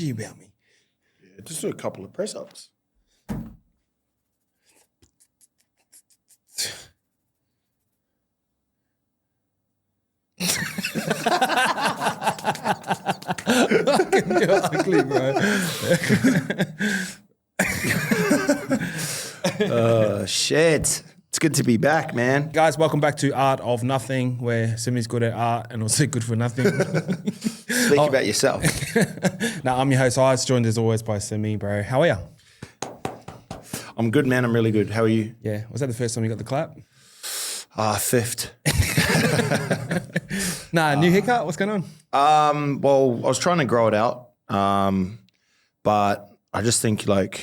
you about me? Yeah, just do a couple of press-ups. Fucking you're ugly, bro. Oh, shit. It's good to be back, man. Guys, welcome back to Art of Nothing, where Simi's good at art and also good for nothing. Speak about yourself. Now, I'm your host, Ice, joined as always by Simi, bro. How are you? I'm good, man. I'm really good. How are you? Yeah. Was that the first time you got the clap? Fifth. New haircut? What's going on? Well, I was trying to grow it out, but I just think like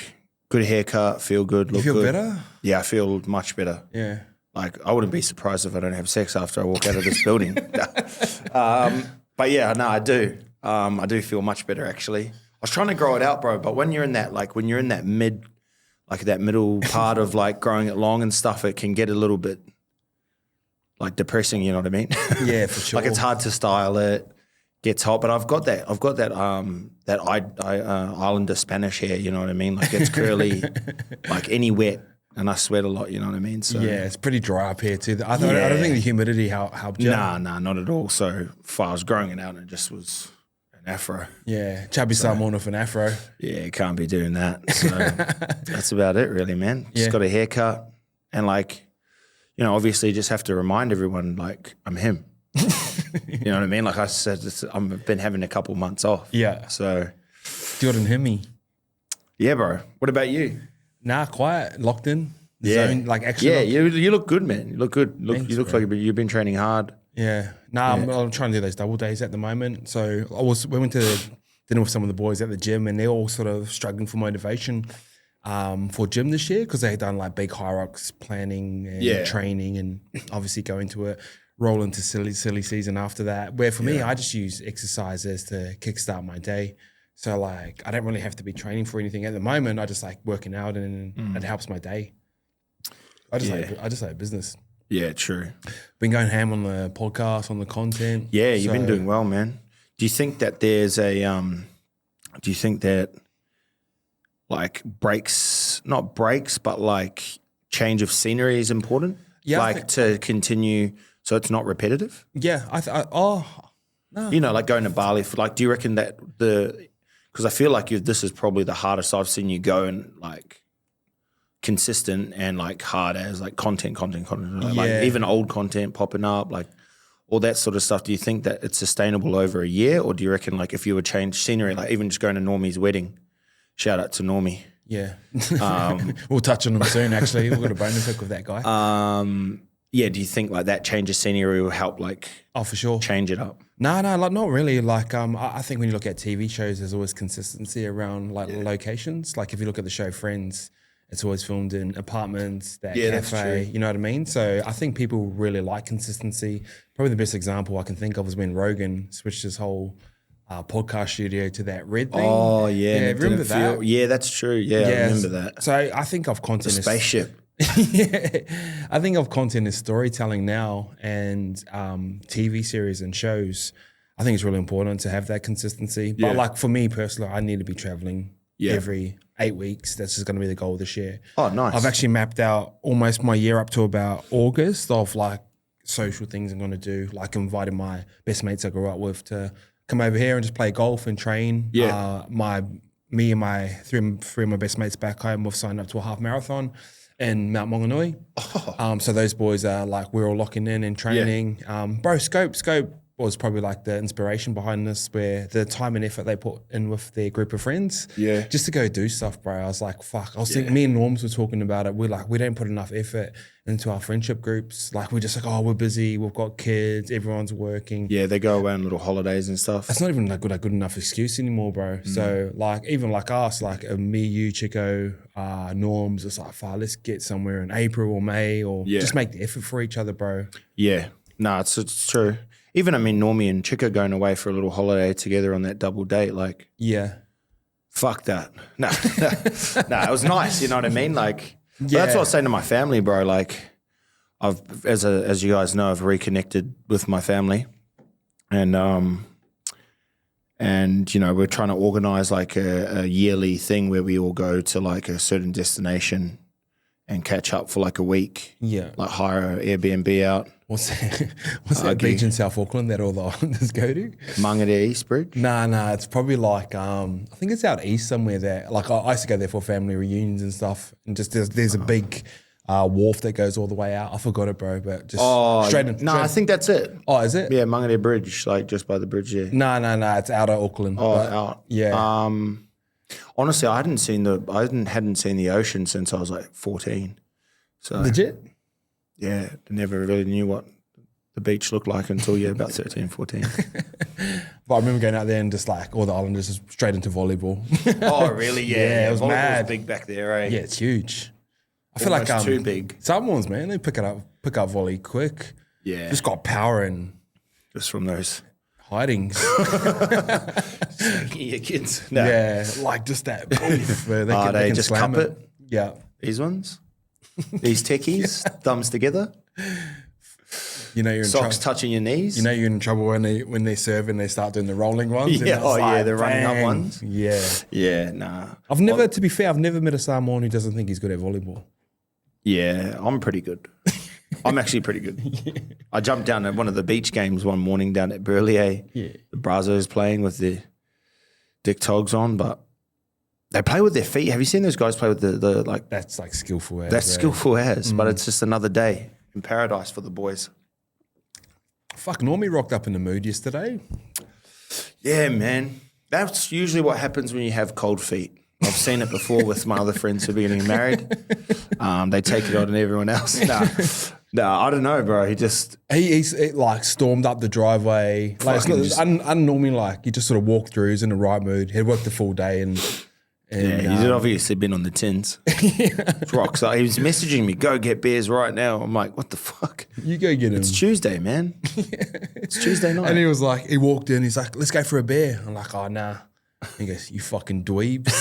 good haircut, feel good, look You feel good. better? Yeah, I feel much better. Yeah. Like I wouldn't be surprised if I don't have sex after I walk out of this building. But yeah, no, I do. I do feel much better actually. I was trying to grow it out, bro, but when you're in that, like when you're in that middle part of like growing it long and stuff, it can get a little bit like depressing, you know what I mean? Yeah, for sure. Like it's hard to style it, gets hot, but I've got that Islander Spanish hair, you know what I mean? Like it's curly, like any wet, and I sweat a lot, you know what I mean? So Yeah, it's pretty dry up here too. I don't think the humidity helped you. Nah, not at all. So far I was growing it out and it just was an afro. Yeah, chubby someone with an afro. Yeah, can't be doing that. So that's about it really, man. Just got a haircut and like, you know, obviously just have to remind everyone like I'm him. You know what I mean? Like I said, I've been having a couple months off. Yeah. So Jordan Hemi. yeah, bro. What about you? Nah, quiet, locked in. Yeah. Zone, like actually. Yeah, you look good, man. You look good. Thanks, you look bro. like you've been training hard. Yeah. Nah, I'm trying to do those double days at the moment. So we went to dinner with some of the boys at the gym and they're all sort of struggling for motivation for gym this year because they had done like big Hyrox planning and training and obviously go into it, roll into silly season after that. Where for me, I just use exercises to kickstart my day. So like I don't really have to be training for anything at the moment. I just like working out and it helps my day. I just like business. Yeah, true. Been going ham on the podcast, on the content. Yeah, you've been doing well, man. Do you think that there's like not breaks, but like change of scenery is important? Yeah. Like to continue so it's not repetitive? Yeah. No. You know, like going to Bali, do you reckon that because I feel like this is probably the hardest I've seen you go and like consistent and like hard as like content, like even old content popping up, like all that sort of stuff. Do you think that it's sustainable over a year, or do you reckon like if you would change scenery, like even just going to Normie's wedding, shout out to Normie. Yeah. We'll touch on him soon, actually. We've got a bonus hook with that guy. Yeah, do you think like that change of scenery will help like for sure. change it up? No, like not really. Like I think when you look at TV shows, there's always consistency around like locations. Like if you look at the show Friends, it's always filmed in apartments, that cafe, you know what I mean? So I think people really like consistency. Probably the best example I can think of was when Rogan switched his whole podcast studio to that red thing. Oh, yeah. Yeah, remember that? Yeah, that's true. Yeah, I remember that. So I think of content The spaceship. I think of content as storytelling now and TV series and shows. I think it's really important to have that consistency. But like for me personally, I need to be traveling every 8 weeks. That's just going to be the goal this year. Oh, nice. I've actually mapped out almost my year up to about August of like social things I'm going to do. Like inviting my best mates I grew up with to come over here and just play golf and train. Yeah. Me and my three of my best mates back home have signed up to a half marathon in Mount Maunganui. So those boys are like, we're all locking in and training. Bro, Scope was probably like the inspiration behind this, where the time and effort they put in with their group of friends, just to go do stuff, bro. I was like, fuck. I was thinking, me and Norms were talking about it. We're like, we don't put enough effort into our friendship groups. Like we're just like, oh, we're busy. We've got kids. Everyone's working. Yeah, they go away on little holidays and stuff. It's not even like a good enough excuse anymore, bro. So like even like us, like me, you, Chico, Norms, it's like, fuck, let's get somewhere in April or May or just make the effort for each other, bro. Yeah, no, it's true. Even, I mean, Normie and Chico going away for a little holiday together on that double date, like, fuck that. No, it was nice, you know what I mean? Like, that's what I was saying to my family, bro. Like, as you guys know, I've reconnected with my family, and And, you know, we're trying to organize like a yearly thing where we all go to like a certain destination and catch up for like a week. Yeah. Like hire an Airbnb out. What's that beach in South Auckland that all the islanders go to? Mangere East Bridge? Nah, it's probably like, I think it's out east somewhere there. Like I used to go there for family reunions and stuff. And just there's a big wharf that goes all the way out. I forgot it, bro, but just straight in. No, I think that's it. Oh, is it? Yeah, Mangere Bridge, like just by the bridge, yeah. No, it's out of Auckland. Oh, out. Yeah. Honestly, I hadn't seen the ocean since I was like 14. So Legit? yeah, never really knew what the beach looked like until about 13, 14. But I remember going out there and just like all the islanders just straight into volleyball. Oh, really? Yeah, Yeah, it was mad. big back there, eh? Yeah, it's huge. I feel Almost like too big. Some ones, man, they pick up volley quick. Yeah. Just got power and Just from those hidings. your kids. No. Yeah, like just that. Oof, where they They can just slam cup it. Yeah. These ones? These techies, thumbs together, You know you're in socks trouble. touching your knees. You know you're in trouble when they serve and they start doing the rolling ones. and Yeah, it's yeah, the running up bang. ones. Yeah. Yeah, nah. To be fair, I've never met a Samoan who doesn't think he's good at volleyball. Yeah, I'm pretty good. I'm actually pretty good. I jumped down at one of the beach games one morning down at Burleigh. Yeah. The Brazos playing with the dick togs on, but they play with their feet. Have you seen those guys play with the like? That's like skillful. That's skillful as, but it's just another day in paradise for the boys. Fuck, Normie rocked up in the mood yesterday. Yeah, man. That's usually what happens when you have cold feet. I've seen it before with my other friends who are getting married. They take it on everyone else. Nah, I don't know, bro. He like stormed up the driveway. Like it's unnormally like he just sort of walked through. He's in the right mood. He'd worked the full day and he's obviously been on the tins. It's rock. So he was messaging me, go get beers right now. I'm like, what the fuck? you go get him. It's Tuesday, man. It's Tuesday night. And he was like, he walked in. He's like, let's go for a beer. I'm like, oh nah. He goes, you fucking dweebs.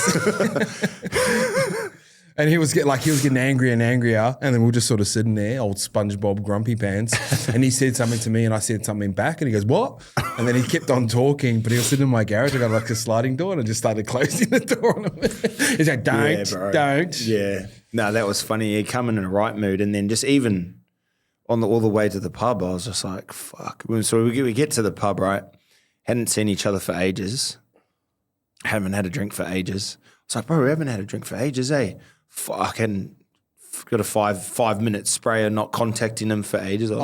And he was getting angrier and angrier, and then we were just sort of sitting there, old SpongeBob grumpy pants. And he said something to me, and I said something back, and he goes, "What?" And then he kept on talking, but he was sitting in my garage. I got like a sliding door, and I just started closing the door on him. He's like, "Don't." Yeah. No, that was funny. He come in a right mood, and then just even on all the way to the pub, I was just like, "Fuck." So we get to the pub, right? Hadn't seen each other for ages. Haven't had a drink for ages. It's like, bro, we haven't had a drink for ages, eh? Fucking got a 5-minute sprayer not contacting him for ages. Did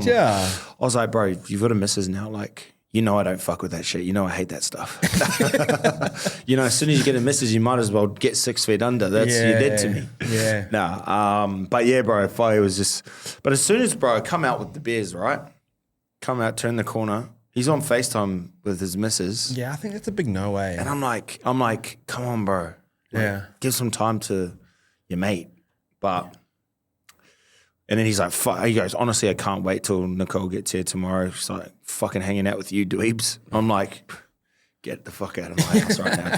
ya? I was like, bro, you've got a missus now. Like, you know I don't fuck with that shit. You know I hate that stuff. You know, as soon as you get a missus, you might as well get 6 feet under. You're dead to me. Yeah. Nah, but yeah, bro, it was just... But as soon as, bro, I come out with the beers, right? Come out, turn the corner. He's on FaceTime with his missus. Yeah, I think that's a big no way. And I'm like, come on, bro. Like, Yeah. give some time to your mate. But, and then he's like, fuck. He goes, honestly, I can't wait till Nicole gets here tomorrow. She's like, fucking hanging out with you, dweebs. I'm like, get the fuck out of my house right now.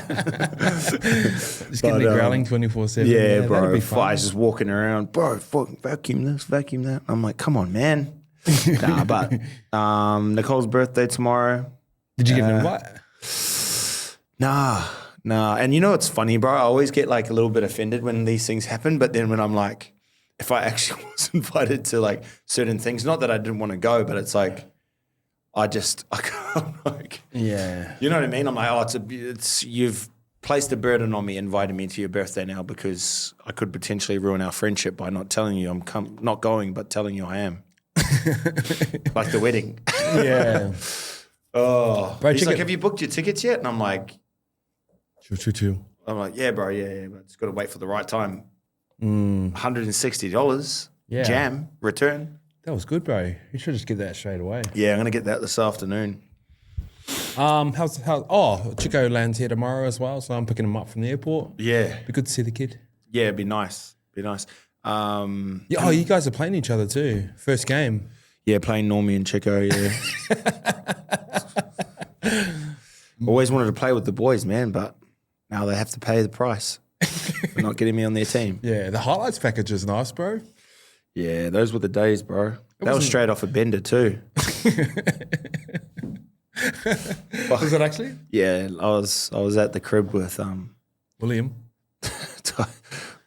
Just getting the growling 24/7. Yeah, bro. That'd be fun. He's just walking around, bro, fuck, vacuum this, vacuum that. I'm like, come on, man. Nah, but Nicole's birthday tomorrow. Did you get an invite? Nah. And you know what's funny, bro? I always get like a little bit offended when these things happen. But then when I'm like, if I actually was invited to like certain things, not that I didn't want to go, but it's like, I can't like, Yeah. you know what I mean? I'm like, it's you've placed a burden on me inviting me to your birthday now because I could potentially ruin our friendship by not telling you I'm not going, but telling you I am. Like the wedding. Yeah. Oh, Bro, he's like, have you booked your tickets yet? And I'm like, True. I'm like, yeah, bro, yeah, but it's got to wait for the right time. $160, Yeah. jam, return. That was good, bro. You should just get that straight away. Yeah, I'm going to get that this afternoon. Chico lands here tomorrow as well, so I'm picking him up from the airport. Yeah. Be good to see the kid. Yeah, it'd be nice. Yeah, you guys are playing each other too. First game. Yeah, playing Normie and Chico, yeah. Always wanted to play with the boys, man, but now they have to pay the price for not getting me on their team. Yeah, the highlights package is nice, bro. Yeah, those were the days, bro. That was straight off a bender too. Was it actually? Yeah, I was at the crib with William?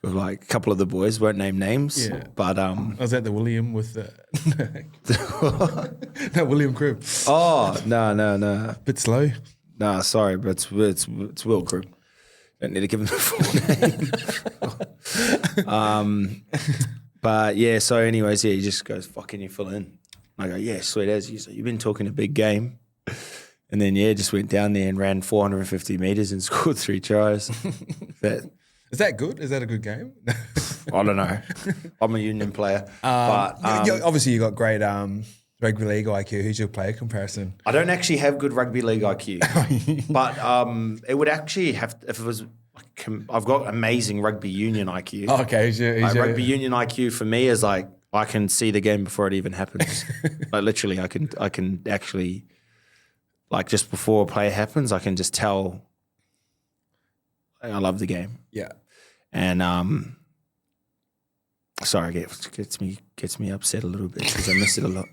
with like a couple of the boys, won't name names. Yeah. But I was at the William with the no William crib. oh no. Bit slow. No, sorry, but it's Will Crib. Don't need to give him the full name. But yeah, so anyways, yeah, he just goes, fuck, can you fill in? I go, yeah, sweet as. He's like, you've been talking a big game. And then, yeah, just went down there and ran 450 metres and scored 3 tries. Is that good? Is that a good game? I don't know. I'm a union player. But obviously you got great rugby league IQ. Who's your player comparison? I don't actually have good rugby league IQ. But it would actually have, if it was, I've got amazing rugby union IQ. Oh, okay. Rugby union IQ for me is like, I can see the game before it even happens. Like literally, I can actually, like just before a play happens, I can just tell I love the game. Yeah. And sorry, it gets me upset a little bit because I miss it a lot.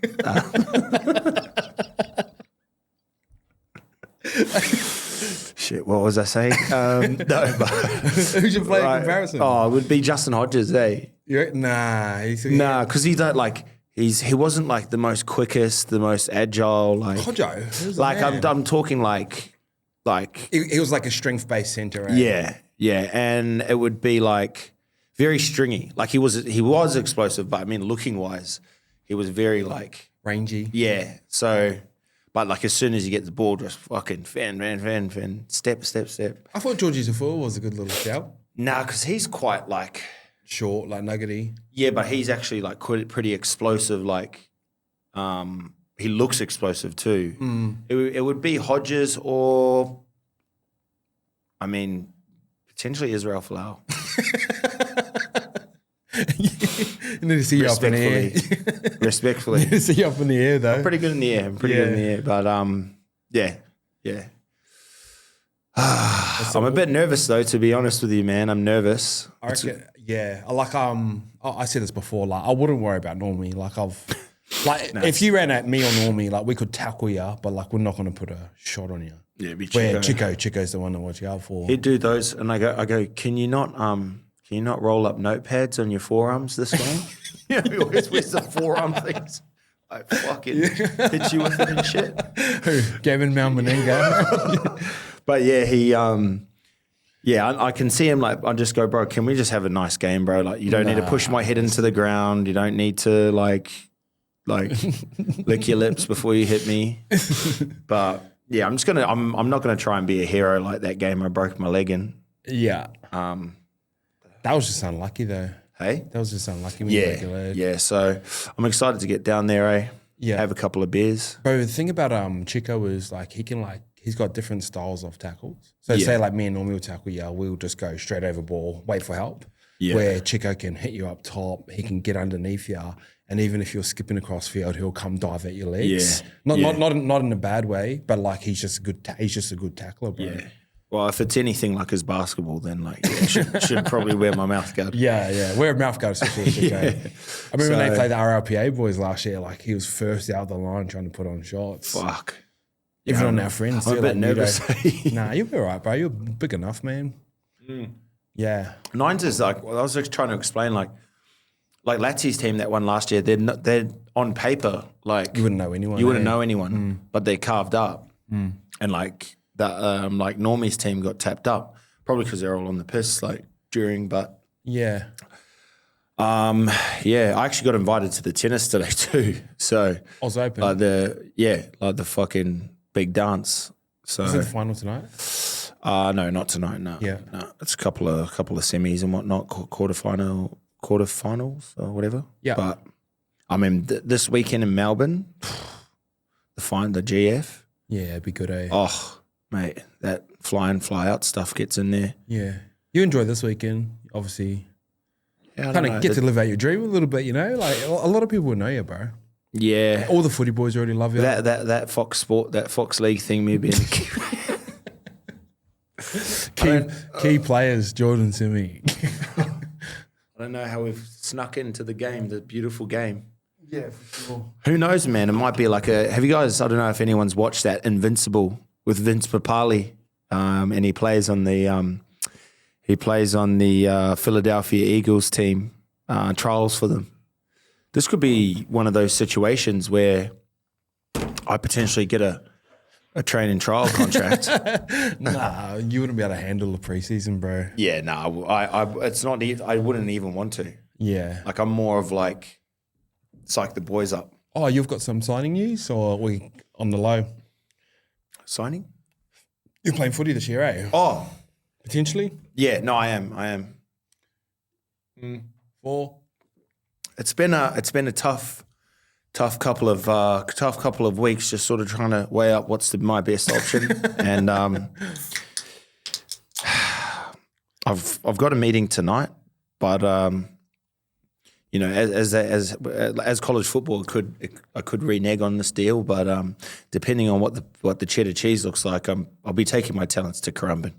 Shit, what was I saying? No, but who's your player comparison? Oh, it would be Justin Hodges, eh? Nah, because he don't like he wasn't like the most quickest, the most agile. Like Hodjo, like I'm talking like he was like a strength based center. Right? Yeah, and it would be like very stringy. Like he was explosive, but I mean looking wise, he was very like rangy. Yeah, so. But like as soon as you get the ball, just fucking fan, step. I thought Georgie Tafua was a good little shout. Nah, because he's quite like short, like nuggety. Yeah, but he's actually like pretty explosive. Like, he looks explosive too. It would be Hodges or, I mean, potentially Israel Folau. You need to see you up in the air. Respectfully. You need to see you up in the air, though. I'm pretty good in the air. But yeah. I'm a bit nervous though, to be honest with you, man. I'm nervous. I reckon, yeah. Like I said this before. Like I wouldn't worry about Normie. Like if you ran at me or Normie, like we could tackle you, but like we're not going to put a shot on you. Yeah, be Chico. Where Chico's the one to watch out for. He'd do those, and I go. Can you not roll up notepads on your forearms this game? Yeah, he always wears the forearm things. I fucking hit you with it and shit. Who? Gavin Malmaninga. But yeah, I can see him like, I just go, bro, can we just have a nice game, bro? Like you don't need to push my head into the ground. You don't need to like lick your lips before you hit me. But yeah, I'm not gonna try and be a hero like that game I broke my leg in. Yeah. That was just unlucky though. Hey? That was just unlucky when you broke your leg. Yeah, so I'm excited to get down there, eh? Yeah. Have a couple of beers. Bro, the thing about Chico is like he's got different styles of tackles. So say like me and Normie will tackle you, we'll just go straight over ball, wait for help. Yeah. Where Chico can hit you up top, he can get underneath you, and even if you're skipping across field, he'll come dive at your legs. Yeah. Not in a bad way, but like he's just a good tackler, bro. Yeah. Well, if it's anything like his basketball, then like should probably wear my mouth guard. Yeah. Wear a mouth guard, especially Chico. I remember when they played the RLPA boys last year, like he was first out the line trying to put on shots. Fuck. Even on our friends. I'm a bit nervous. Nah, you'll be all right, bro. You're big enough, man. Yeah. Nine's is like, I was just trying to explain, like Latsie's team that won last year, they're on paper, like you wouldn't know anyone. You wouldn't know anyone, but they're carved up. And like that, like Normie's team got tapped up, probably because they're all on the piss, like during, but yeah. Yeah, I actually got invited to the tennis today too. So Oz Open. Like the fucking big dance. So is it the final tonight? No, not tonight. No, yeah, no. It's a couple of semis and whatnot, quarterfinals or whatever. Yeah, but I mean this weekend in Melbourne, the GF. Yeah, it'd be good, eh? Oh, mate, that fly in, fly out stuff gets in there. Yeah, you enjoy this weekend, obviously. Yeah, kind of get to live out your dream a little bit, you know. Like a lot of people will know you, bro. Yeah, all the footy boys already love you. That Fox Sport, that Fox League thing, maybe. Key players, Jordan Simi. I don't know how we've snuck into the game, the beautiful game. Yeah, for sure. Who knows, man? It might be like have you guys, I don't know if anyone's watched that Invincible with Vince Papali, and he plays on the Philadelphia Eagles team, trials for them. This could be one of those situations where I potentially get a train and trial contract. Nah, you wouldn't be able to handle the preseason, bro. Yeah, no, it's not. I wouldn't even want to. Yeah. Like I'm more of like psych the boys up. Oh, you've got some signing news, or are we on the low? Signing? You're playing footy this year, eh? Oh, Potentially? yeah. No, I am. Four? It's been a tough couple of weeks, just sort of trying to weigh up what's my best option, and I've got a meeting tonight, but you know, as college football, I could renege on this deal, but depending on what the cheddar cheese looks like, I'll be taking my talents to Currumbin.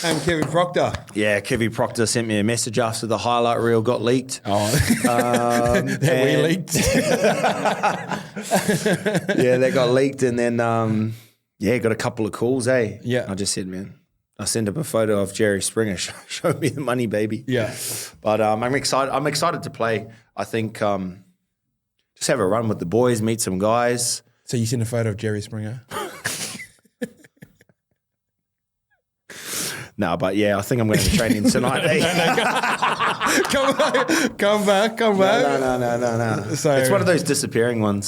I'm Kevin Proctor. Yeah, Kevin Proctor sent me a message after the highlight reel got leaked. Oh, that we leaked. Yeah, that got leaked, and then got a couple of calls. Yeah. I just said, man, I sent him a photo of Jerry Springer. Show me the money, baby. Yeah, but I'm excited. I'm excited to play. I think just have a run with the boys, meet some guys. So you sent a photo of Jerry Springer? No, but yeah, I think I'm going to be training tonight. Come back. No. So it's one of those disappearing ones.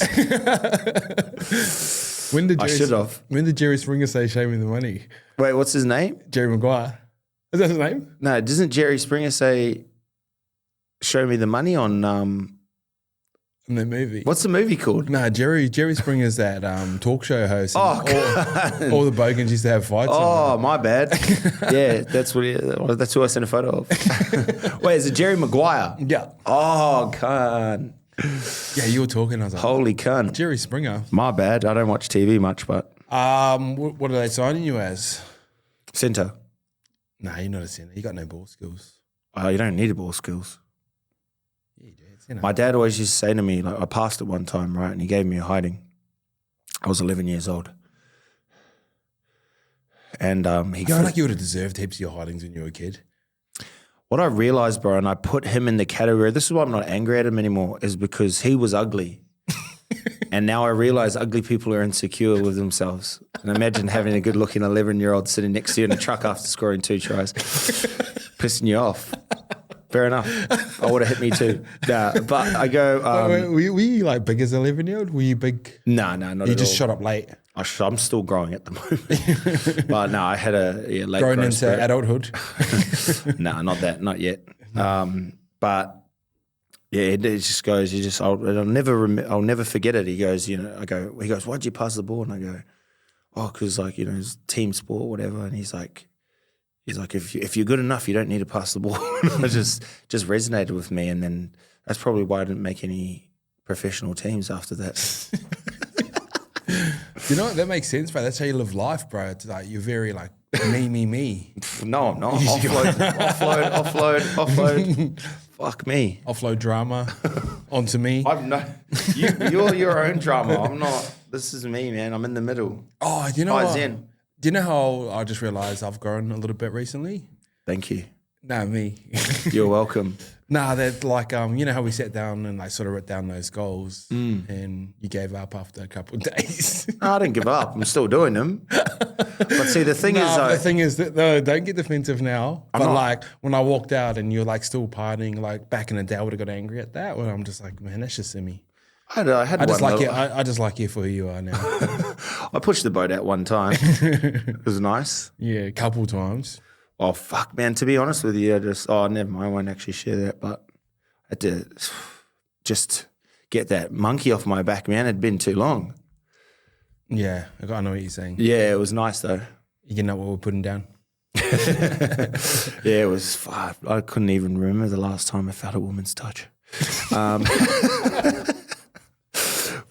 When did I should have. When did Jerry Springer say, "Show me the money"? Wait, what's his name? Jerry Maguire. Is that his name? No, doesn't Jerry Springer say, "Show me the money" on In the movie. what's the movie called? No, Jerry Springer's that talk show host. Oh, all the bogans used to have fights. Oh, my bad. Yeah, that's who I sent a photo of. Wait, is it Jerry Maguire? Yeah. Oh, cunt. Yeah, you were talking. I was like, Holy cunt. Jerry Springer. My bad. I don't watch TV much, but What are they signing you as? centre. Nah, you're not a centre. You got no ball skills. Oh, you don't need ball skills. Yeah, you do. Centre. My dad always used to say to me, like, I passed it one time, right, and he gave me a hiding. I was 11 years old. And he I feel goes, like you would have deserved heaps of your hidings when you were a kid. what I realized, bro, and I put him in the category, this is why I'm not angry at him anymore, is because he was ugly. And now I realize ugly people are insecure with themselves. And imagine having a good-looking 11-year-old sitting next to you in a truck after scoring 2 tries, pissing you off. Fair enough. I would have hit me too. Nah, but I go... were you like big as 11-year-old? Were you big? No, not You at just all. shot up late. I'm still growing at the moment. But no, I had a late Grown growth into spurt. adulthood. No, not yet. But yeah, it just goes. I'll never forget it. He goes, he goes, why'd you pass the ball? And I go, oh, because like it's team sport, whatever. And he's like, if you're good enough, you don't need to pass the ball. It just resonated with me, and then that's probably why I didn't make any professional teams after that. You know what? That makes sense, bro. That's how you live life, bro. It's like you're very like me. No, I'm not. Offload. Fuck me. Offload drama onto me. You're your own drama. I'm not. This is me, man. I'm in the middle. Oh, you know Hi, what? Zen. Do you know how I just realised I've grown a little bit recently? Thank you. No, me. You're welcome. Nah, that like you know how we sat down and like sort of wrote down those goals, and you gave up after a couple of days. No, I didn't give up. I'm still doing them. But see, the thing is that no, don't get defensive now. I'm but not. like when I walked out and you're like still partying, like back in the day, I would have got angry at that. Well, I'm just like, man, that's just Simi. I had I just one like you. little- I just like you for who you are now. I pushed the boat out one time. It was nice. Yeah, a couple times. Oh, fuck, man. To be honest with you, never mind. I won't actually share that. But I had to just get that monkey off my back, man. It'd been too long. Yeah, I know what you're saying. Yeah, it was nice, though. You know what we're putting down. Yeah, it was fun. I couldn't even remember the last time I felt a woman's touch.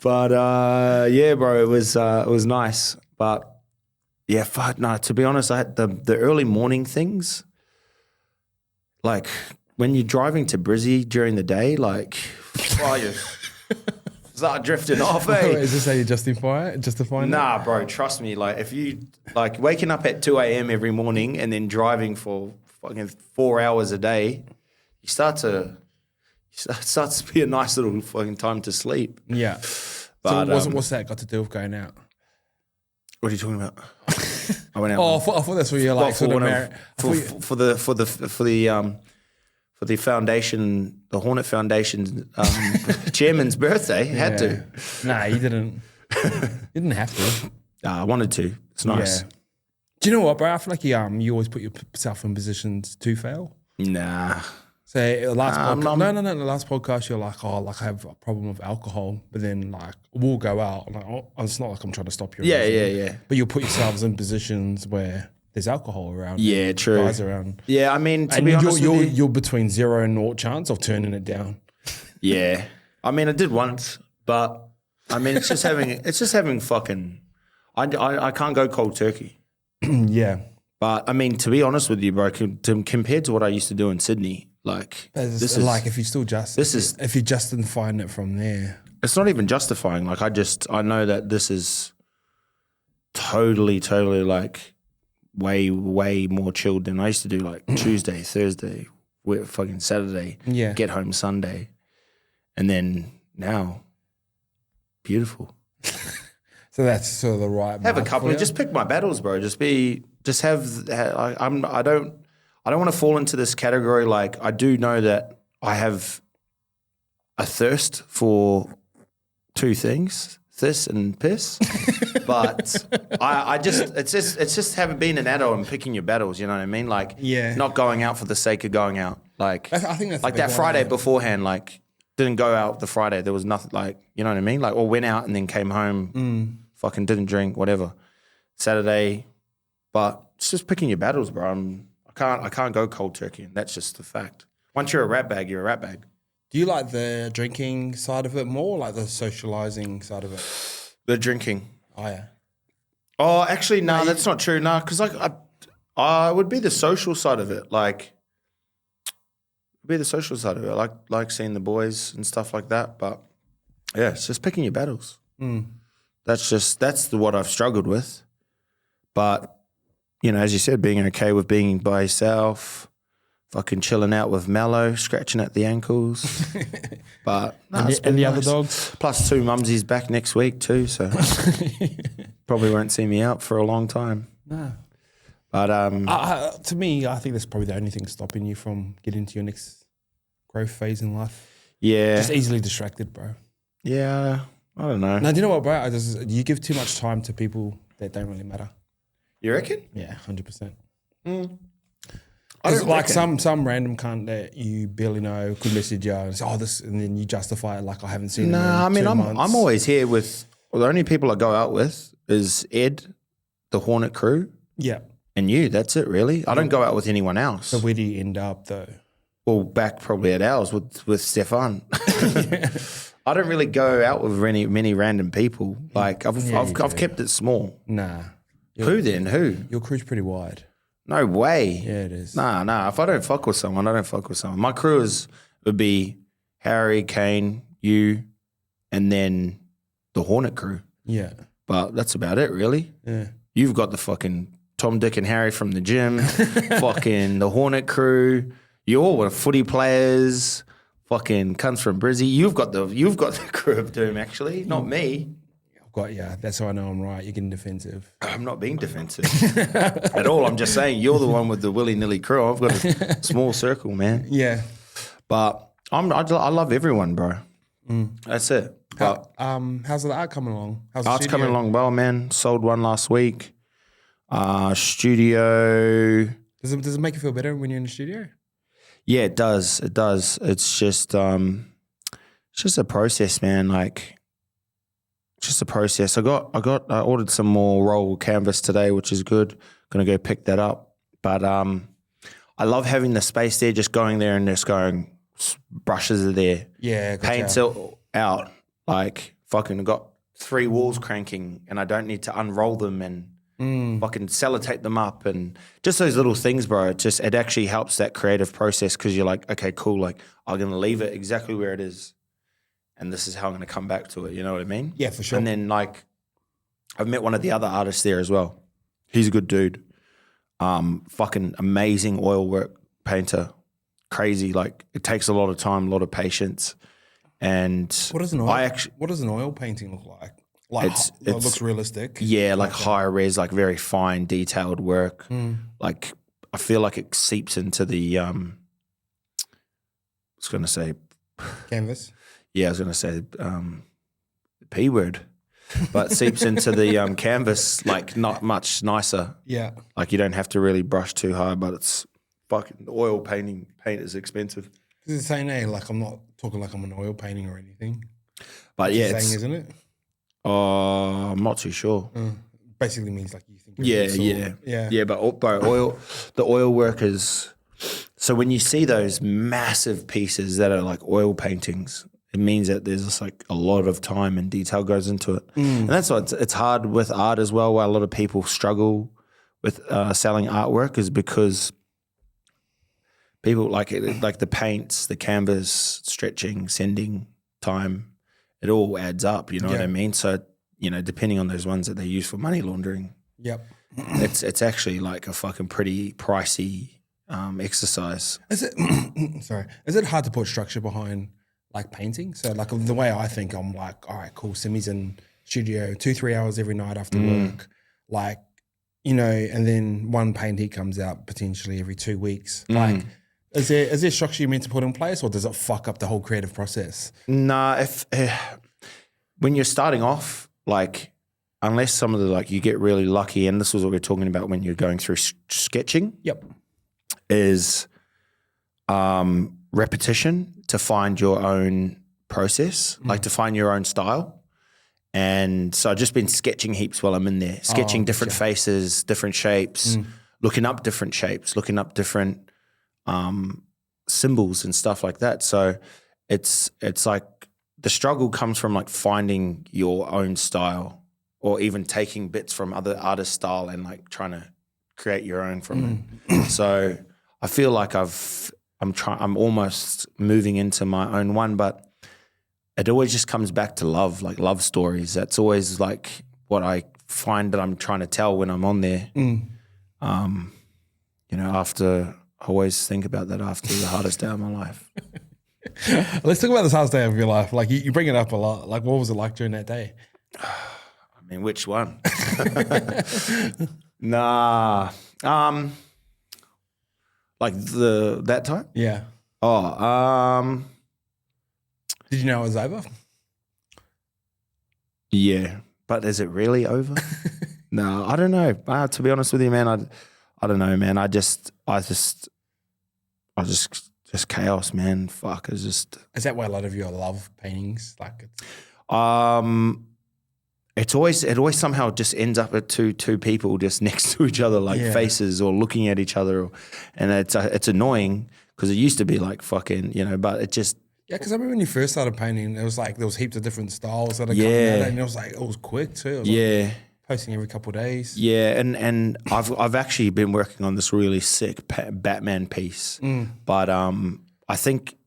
But yeah, bro, it was nice. But yeah, fuck no. To be honest, I had the early morning things. Like when you're driving to Brizzy during the day, like, oh, you start drifting off, Wait, eh? is this how you justify it? Nah, bro, trust me. Like, if you, like, waking up at 2 a.m. every morning and then driving for fucking 4 hours a day, it starts to be a nice little fucking time to sleep. Yeah. But, So what's that got to do with going out? What are you talking about? I went out. Oh, I thought that's what you're like. for the foundation, the Hornet Foundation chairman's birthday. Had to. Nah, you didn't. You didn't have to. I wanted to. It's nice. Yeah. Do you know what, bro? I feel like you always put yourself in positions to fail. Nah. So the last podcast, the last podcast, you're like, oh, like I have a problem with alcohol, but then like we'll go out. I'm like, oh, it's not like I'm trying to stop you. Yeah. But you'll put yourselves in positions where there's alcohol around. Yeah, true. Guys around. Yeah, I mean, to be honest with you, you're between 0 and 0 chance of turning it down. Yeah, I mean, I did once, but I mean, it's just having fucking. I can't go cold turkey. Yeah, but I mean, to be honest with you, bro, compared to what I used to do in Sydney, like this is like if you still if you justifying it from there, it's not even justifying. Like I know that this is totally like way more chilled than I used to do. Like Tuesday, Thursday, fucking Saturday, get home Sunday, and then now, beautiful. So that's sort of the right. Have a couple. Just pick my battles, bro. I don't want to fall into this category. Like I do know that I have a thirst for two things: this and piss. But it's just having been an adult and picking your battles. You know what I mean? Like not going out for the sake of going out. Like I think that's like that Friday beforehand. Like didn't go out the Friday. There was nothing. Like you know what I mean? Like or went out and then came home. Fucking didn't drink, whatever. Saturday, but it's just picking your battles, bro. I can't go cold turkey, and that's just the fact. Once you're a rat bag, you're a rat bag. Do you like the drinking side of it more, or like the socializing side of it? The drinking. Oh yeah. Oh, actually, no, that's not true. No, because like I would be the social side of it. Like, be the social side of it. Like seeing the boys and stuff like that. But yeah, it's just picking your battles. That's what I've struggled with. But, you know, as you said, being okay with being by yourself, fucking chilling out with Mello, scratching at the ankles. But and the other dogs. Plus 2 mumsies back next week too, so probably won't see me out for a long time. No. But to me, I think that's probably the only thing stopping you from getting to your next growth phase in life. Yeah. Just easily distracted, bro. Yeah. I don't know. Now, do you know what, bro? You give too much time to people that don't really matter. You reckon? Yeah, 100%. I don't like reckon. some random cunt that you barely know could message you and say, this, and then you justify it like I haven't seen. Nah, I mean, 2 I'm months. always here with. Well, the only people I go out with is Ed, the Hornet crew, Yeah. and you. That's it, really. I don't go out with anyone else. So where do you end up though? Well, back probably at ours with Stefan. I don't really go out with many random people. Like I've kept it small. Nah. Who then? Who? Your crew's pretty wide. No way. Yeah, it is. Nah. If I don't fuck with someone, I don't fuck with someone. My crew would be Harry, Kane, you, and then the Hornet crew. Yeah. But that's about it, really. Yeah. You've got the fucking Tom, Dick, and Harry from the gym, fucking the Hornet crew. You all were footy players, fucking cunts from Brizzy. You've got the crew of doom, actually, not me. I've got that's how I know I'm right. You're getting defensive. I'm not being defensive at all. I'm just saying you're the one with the willy-nilly crew. I've got a small circle, man. Yeah. But I love everyone, bro. That's it. But how's the art coming along? How's the art's studio? coming along well, man. Sold one last week. Studio. Does it make you feel better when you're in the studio? Yeah, it does. It does. It's just a process, man. Like, it's just a process. I ordered some more roll canvas today, which is good. Gonna go pick that up. But I love having the space there, just going there and just going, brushes are there. Yeah, paint's out. Like, fucking got 3 walls cranking and I don't need to unroll them and fucking sellotape them up, and just those little things, bro. It actually helps that creative process because you're like, okay, cool. Like I'm gonna leave it exactly where it is, and this is how I'm gonna come back to it. You know what I mean? Yeah, for sure. And then like, I've met one of the other artists there as well. He's a good dude. Fucking amazing oil work painter. Crazy. Like it takes a lot of time, a lot of patience. And What does an oil painting look like? Like it looks realistic. Yeah, like higher res, like very fine, detailed work. Like I feel like it seeps into the I was gonna say canvas. Yeah, I was gonna say the P word. But seeps into the canvas like not much nicer. Yeah. Like you don't have to really brush too hard, but it's fucking oil paint is expensive. It's the same, like I'm not talking like I'm an oil painting or anything. But it's yeah, the same, isn't it? I'm not too sure. Basically means like you think. Yeah. But the oil work is. So when you see those massive pieces that are like oil paintings, it means that there's just like a lot of time and detail goes into it, and that's why it's hard with art as well. Why a lot of people struggle with selling artwork is because people like it, like the paints, the canvas, stretching, sending, time. It all adds up, you know what I mean? So, you know, depending on those ones that they use for money laundering, it's actually like a fucking pretty pricey exercise. Is it hard to put structure behind like painting? So like the way I think, I'm like, all right, cool. Simi's in studio 2-3 hours every night after work, like, you know, and then one painting comes out potentially every 2 weeks. Like, is there structure you meant to put in place, or does it fuck up the whole creative process? Nah, if when you're starting off, like, unless some of the like you get really lucky, and this was what we are talking about when you're going through sketching. Is repetition to find your own process, like to find your own style. And so I've just been sketching heaps while I'm in there, sketching different faces, different shapes, looking up different shapes, looking up different symbols and stuff like that. So it's like the struggle comes from like finding your own style, or even taking bits from other artists' style and like trying to create your own from it. So I feel like I'm almost moving into my own one, but it always just comes back to love, like love stories. That's always like what I find that I'm trying to tell when I'm on there. You know, I always think about that after the hardest day of my life. Let's talk about this hardest day of your life. Like you bring it up a lot. Like what was it like during that day? I mean, which one? Nah. Like that time? Yeah. Did you know it was over? Yeah. But is it really over? No, I don't know. To be honest with you, man, I don't know, man. I just chaos, man. Fuck, it's just. Is that why a lot of your love paintings, like it always somehow just ends up at two people just next to each other, like faces, or looking at each other, and it's annoying because it used to be like fucking, you know, but it just. Yeah, because I remember when you first started painting, it was like there was heaps of different styles that are coming out, and it was like it was quick too. Like posting every couple of days. Yeah, and I've actually been working on this really sick Batman piece, but I think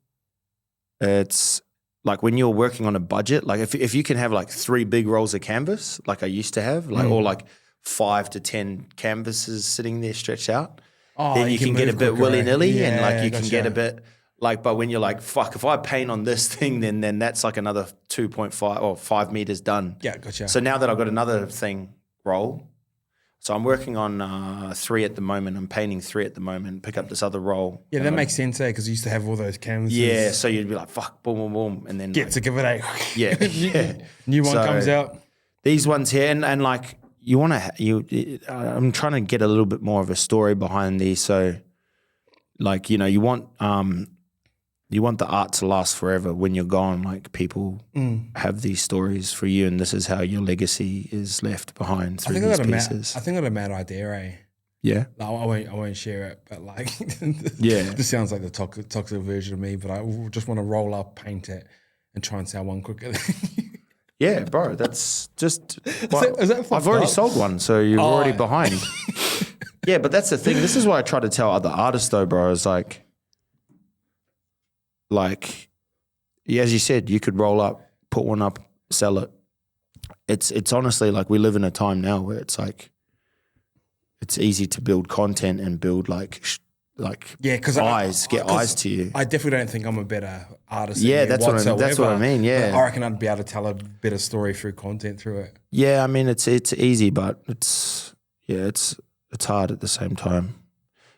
it's like when you're working on a budget, like if you can have like 3 big rolls of canvas, like I used to have, like or like 5 to 10 canvases sitting there stretched out, then you can get a bit willy-nilly and like you can get a bit. Like, but when you're like, fuck, if I paint on this thing, then that's like another 2.5 or 5 meters done. Yeah, gotcha. So now that I've got another thing roll, so I'm working on 3 at the moment. I'm painting 3 at the moment. Pick up this other roll. Yeah, that makes sense, because you used to have all those canvases. Yeah, so you'd be like, fuck, boom, boom, boom, and then to give it a yeah. New one comes out. These ones here, and like you want to, I'm trying to get a little bit more of a story behind these. So, like, you know, you want the art to last forever when you're gone. Like people have these stories for you, and this is how your legacy is left behind through these pieces. I think I got a mad idea, eh? Yeah. No, I won't share it, but like, this sounds like the toxic version of me. But I just want to roll up, paint it, and try and sell one quicker. Yeah, bro, that's just. Is that I've already fucked up? sold one, so you're already behind. Yeah, but that's the thing. This is why I try to tell other artists, though, bro. Is like, yeah, as you said, you could roll up, put one up, sell it. It's honestly like we live in a time now where it's like it's easy to build content and build eyes to you. I definitely don't think I'm a better artist. Yeah, than you that's what I mean. Yeah, I reckon I'd be able to tell a better story through content through it. Yeah, I mean it's easy, but it's hard at the same time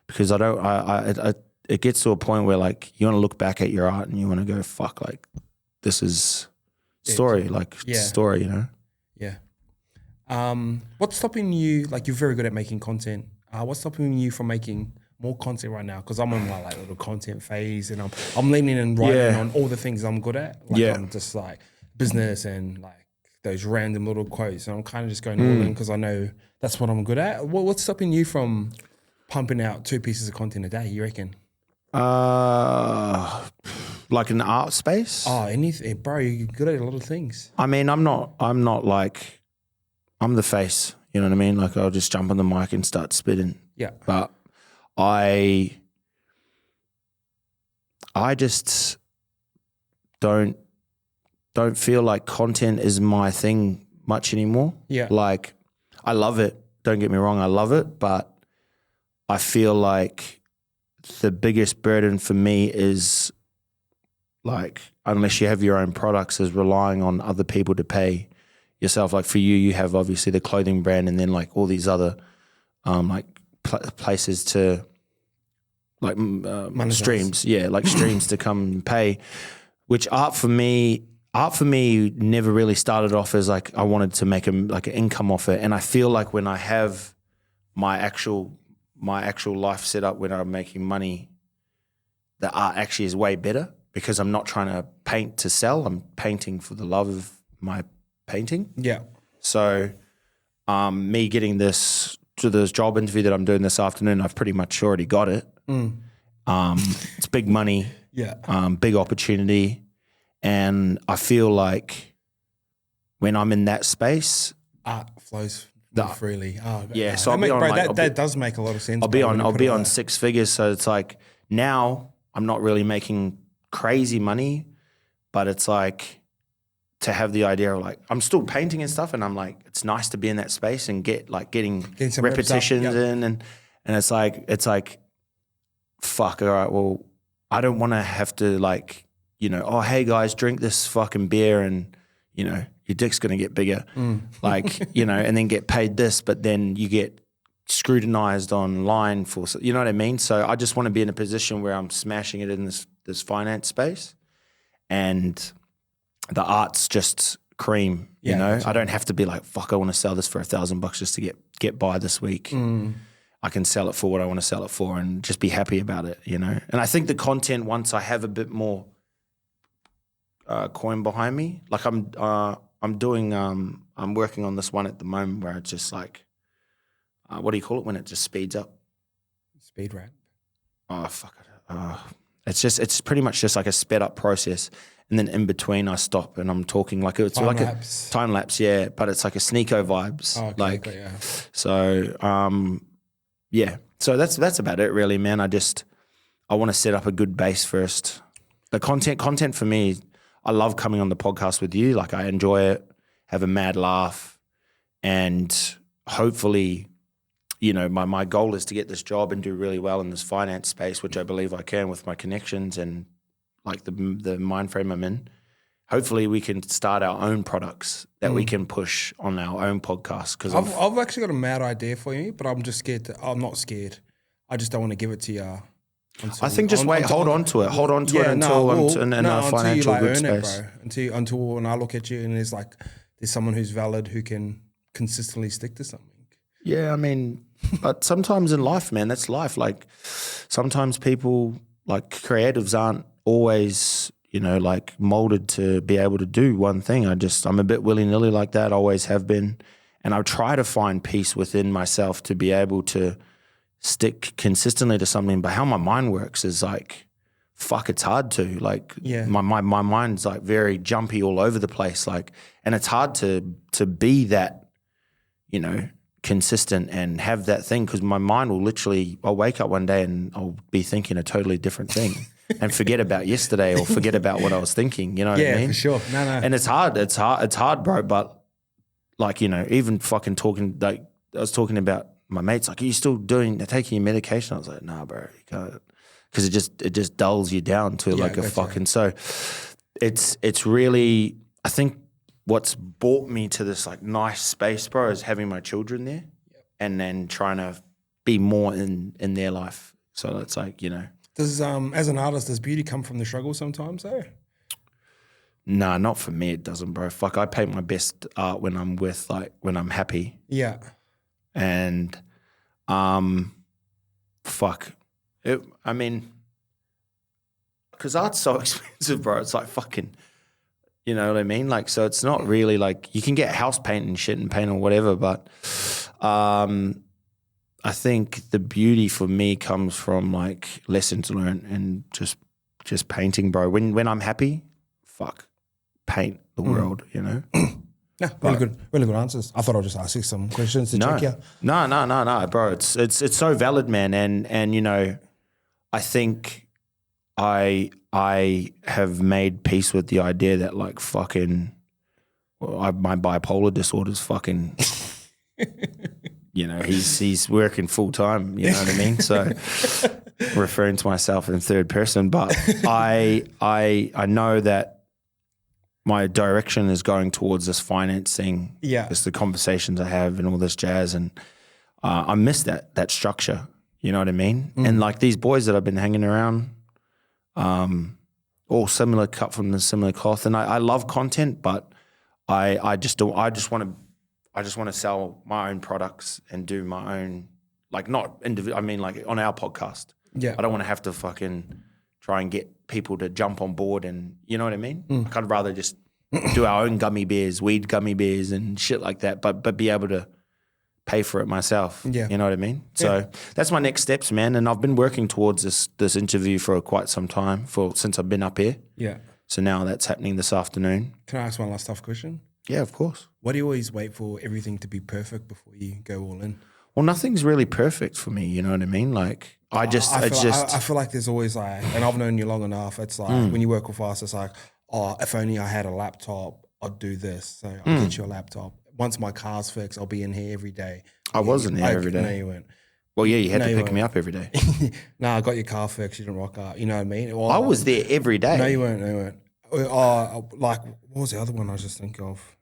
because it gets to a point where like you want to look back at your art and you want to go fuck, like this is story, story, you know. Yeah. What's stopping you? Like you're very good at making content. What's stopping you from making more content right now? Because I'm on my like little content phase, and I'm leaning and writing on all the things I'm good at. Like I'm just like business and like those random little quotes, and I'm kind of just going all in because I know that's what I'm good at. What's stopping you from pumping out 2 pieces of content a day? You reckon? Like an art space? Oh, anything, bro. You're good at a lot of things. I mean, I'm not like, I'm the face. You know what I mean? Like I'll just jump on the mic and start spitting. Yeah. But I just don't feel like content is my thing much anymore. Yeah. Like I love it. Don't get me wrong, I love it, but I feel like the biggest burden for me is like, unless you have your own products, is relying on other people to pay yourself. Like for you have obviously the clothing brand and then like all these other places to like streams. Yeah, like streams to come and pay, which art for me never really started off as like I wanted to make an income off it. And I feel like when I have my actual life set up when I'm making money, the art actually is way better because I'm not trying to paint to sell. I'm painting for the love of my painting. Yeah. So me getting this job interview that I'm doing this afternoon, I've pretty much already got it. It's big money. Yeah. Big opportunity. And I feel like when I'm in that space, art flows freely. Oh, yeah. So that does make a lot of sense. I'll be on 6 figures. So it's like now I'm not really making crazy money, but it's like to have the idea of like I'm still painting and stuff, and I'm like it's nice to be in that space and getting some repetitions in, and it's like fuck. All right, well I don't want to have to like, you know, oh hey guys, drink this fucking beer and you know your dick's gonna get bigger, like you know, and then get paid this, but then you get scrutinized online for, you know what I mean? So I just want to be in a position where I'm smashing it in this finance space, and the art's just cream. You know, I don't have to be like, fuck, I want to sell this for $1,000 just to get by this week. I can sell it for what I want to sell it for and just be happy about it, you know? And I think the content, once I have a bit more coin behind me, like I'm working on this one at the moment where it's just like, what do you call it when it just speeds up? Speed rap. Oh, fuck it. It's pretty much just like a sped up process. And then in between I stop and I'm talking like it's like a time lapse, yeah. But it's like a Sneeko vibes. Oh, okay, like, yeah. So, yeah. So that's about it really, man. I want to set up a good base first. The content for me, I love coming on the podcast with you. Like I enjoy it, have a mad laugh, and hopefully, you know, my goal is to get this job and do really well in this finance space, which I believe I can with my connections and like the mind frame I'm in. Hopefully we can start our own products that we can push on our own podcast. Because I've actually got a mad idea for you, but I'm just scared. I'm not scared. I just don't want to give it to you. I think just hold on to it until I'm in a financial good space. Until when I look at you and there's someone who's valid who can consistently stick to something. Yeah, I mean, but sometimes in life, man, that's life. Like sometimes people, like creatives aren't always, you know, like molded to be able to do one thing. I'm a bit willy-nilly like that, always have been. And I try to find peace within myself to be able to stick consistently to something. But how my mind works is like fuck, it's hard to like. Yeah. My mind's like very jumpy all over the place, like, and it's hard to be that, you know, consistent and have that thing, because my mind will literally, I'll wake up one day and I'll be thinking a totally different thing and forget about yesterday or forget about what I was thinking. You know what I mean? Yeah, for sure. No. And it's hard, bro. But like, you know, even fucking talking, like I was talking about my mates, like, are you still taking your medication? I was like, nah, bro, you can't. Because it just dulls you down to like a fucking. Right. So it's really, I think what's brought me to this like nice space, bro, is having my children there, and then trying to be more in their life. So it's like, you know. Does as an artist, does beauty come from the struggle sometimes though? Nah, not for me. It doesn't, bro. Fuck, I paint my best art when I'm when I'm happy. Yeah. And fuck. I mean, because art's so expensive, bro. It's like fucking, you know what I mean? Like, so it's not really like, you can get house paint and shit and paint or whatever, but I think the beauty for me comes from like lessons learned and just painting, bro. When I'm happy, fuck, paint the world, you know? Yeah, really good answers. I thought I'd just ask you some questions to check you. No, bro. It's so valid, man. And you know, I think I have made peace with the idea that like fucking, my bipolar disorder is fucking, you know, he's working full time. You know what I mean? So referring to myself in third person, but I know that my direction is going towards this finance thing. Yeah. It's the conversations I have and all this jazz. And I miss that structure. You know what I mean? And like these boys that I've been hanging around, all similar, cut from the similar cloth. And I love content, but I just want to sell my own products and do my own, like not individual, I mean like on our podcast. Yeah. I don't want to have to fucking try and get people to jump on board, and you know what I mean? Like I'd rather just do our own gummy bears, weed gummy bears and shit like that, but be able to pay for it myself. Yeah. You know what I mean? So that's my next steps, man. And I've been working towards this interview for quite some time, since I've been up here. Yeah. So now that's happening this afternoon. Can I ask one last tough question? Yeah, of course. Why do you always wait for everything to be perfect before you go all in? Well, nothing's really perfect for me, you know what I mean? Like I feel like there's always like, and I've known you long enough, it's like when you work with us, it's like, oh, if only I had a laptop, I'd do this. So I'll get you a laptop. Once my car's fixed, I'll be in here every day. I wasn't here every day. No, you weren't. Well, yeah, you had to pick me up every day. No, I got your car fixed. You didn't rock up. You know what I mean? Well, I was there every day. No, you weren't. Like, what was the other one I was just thinking of?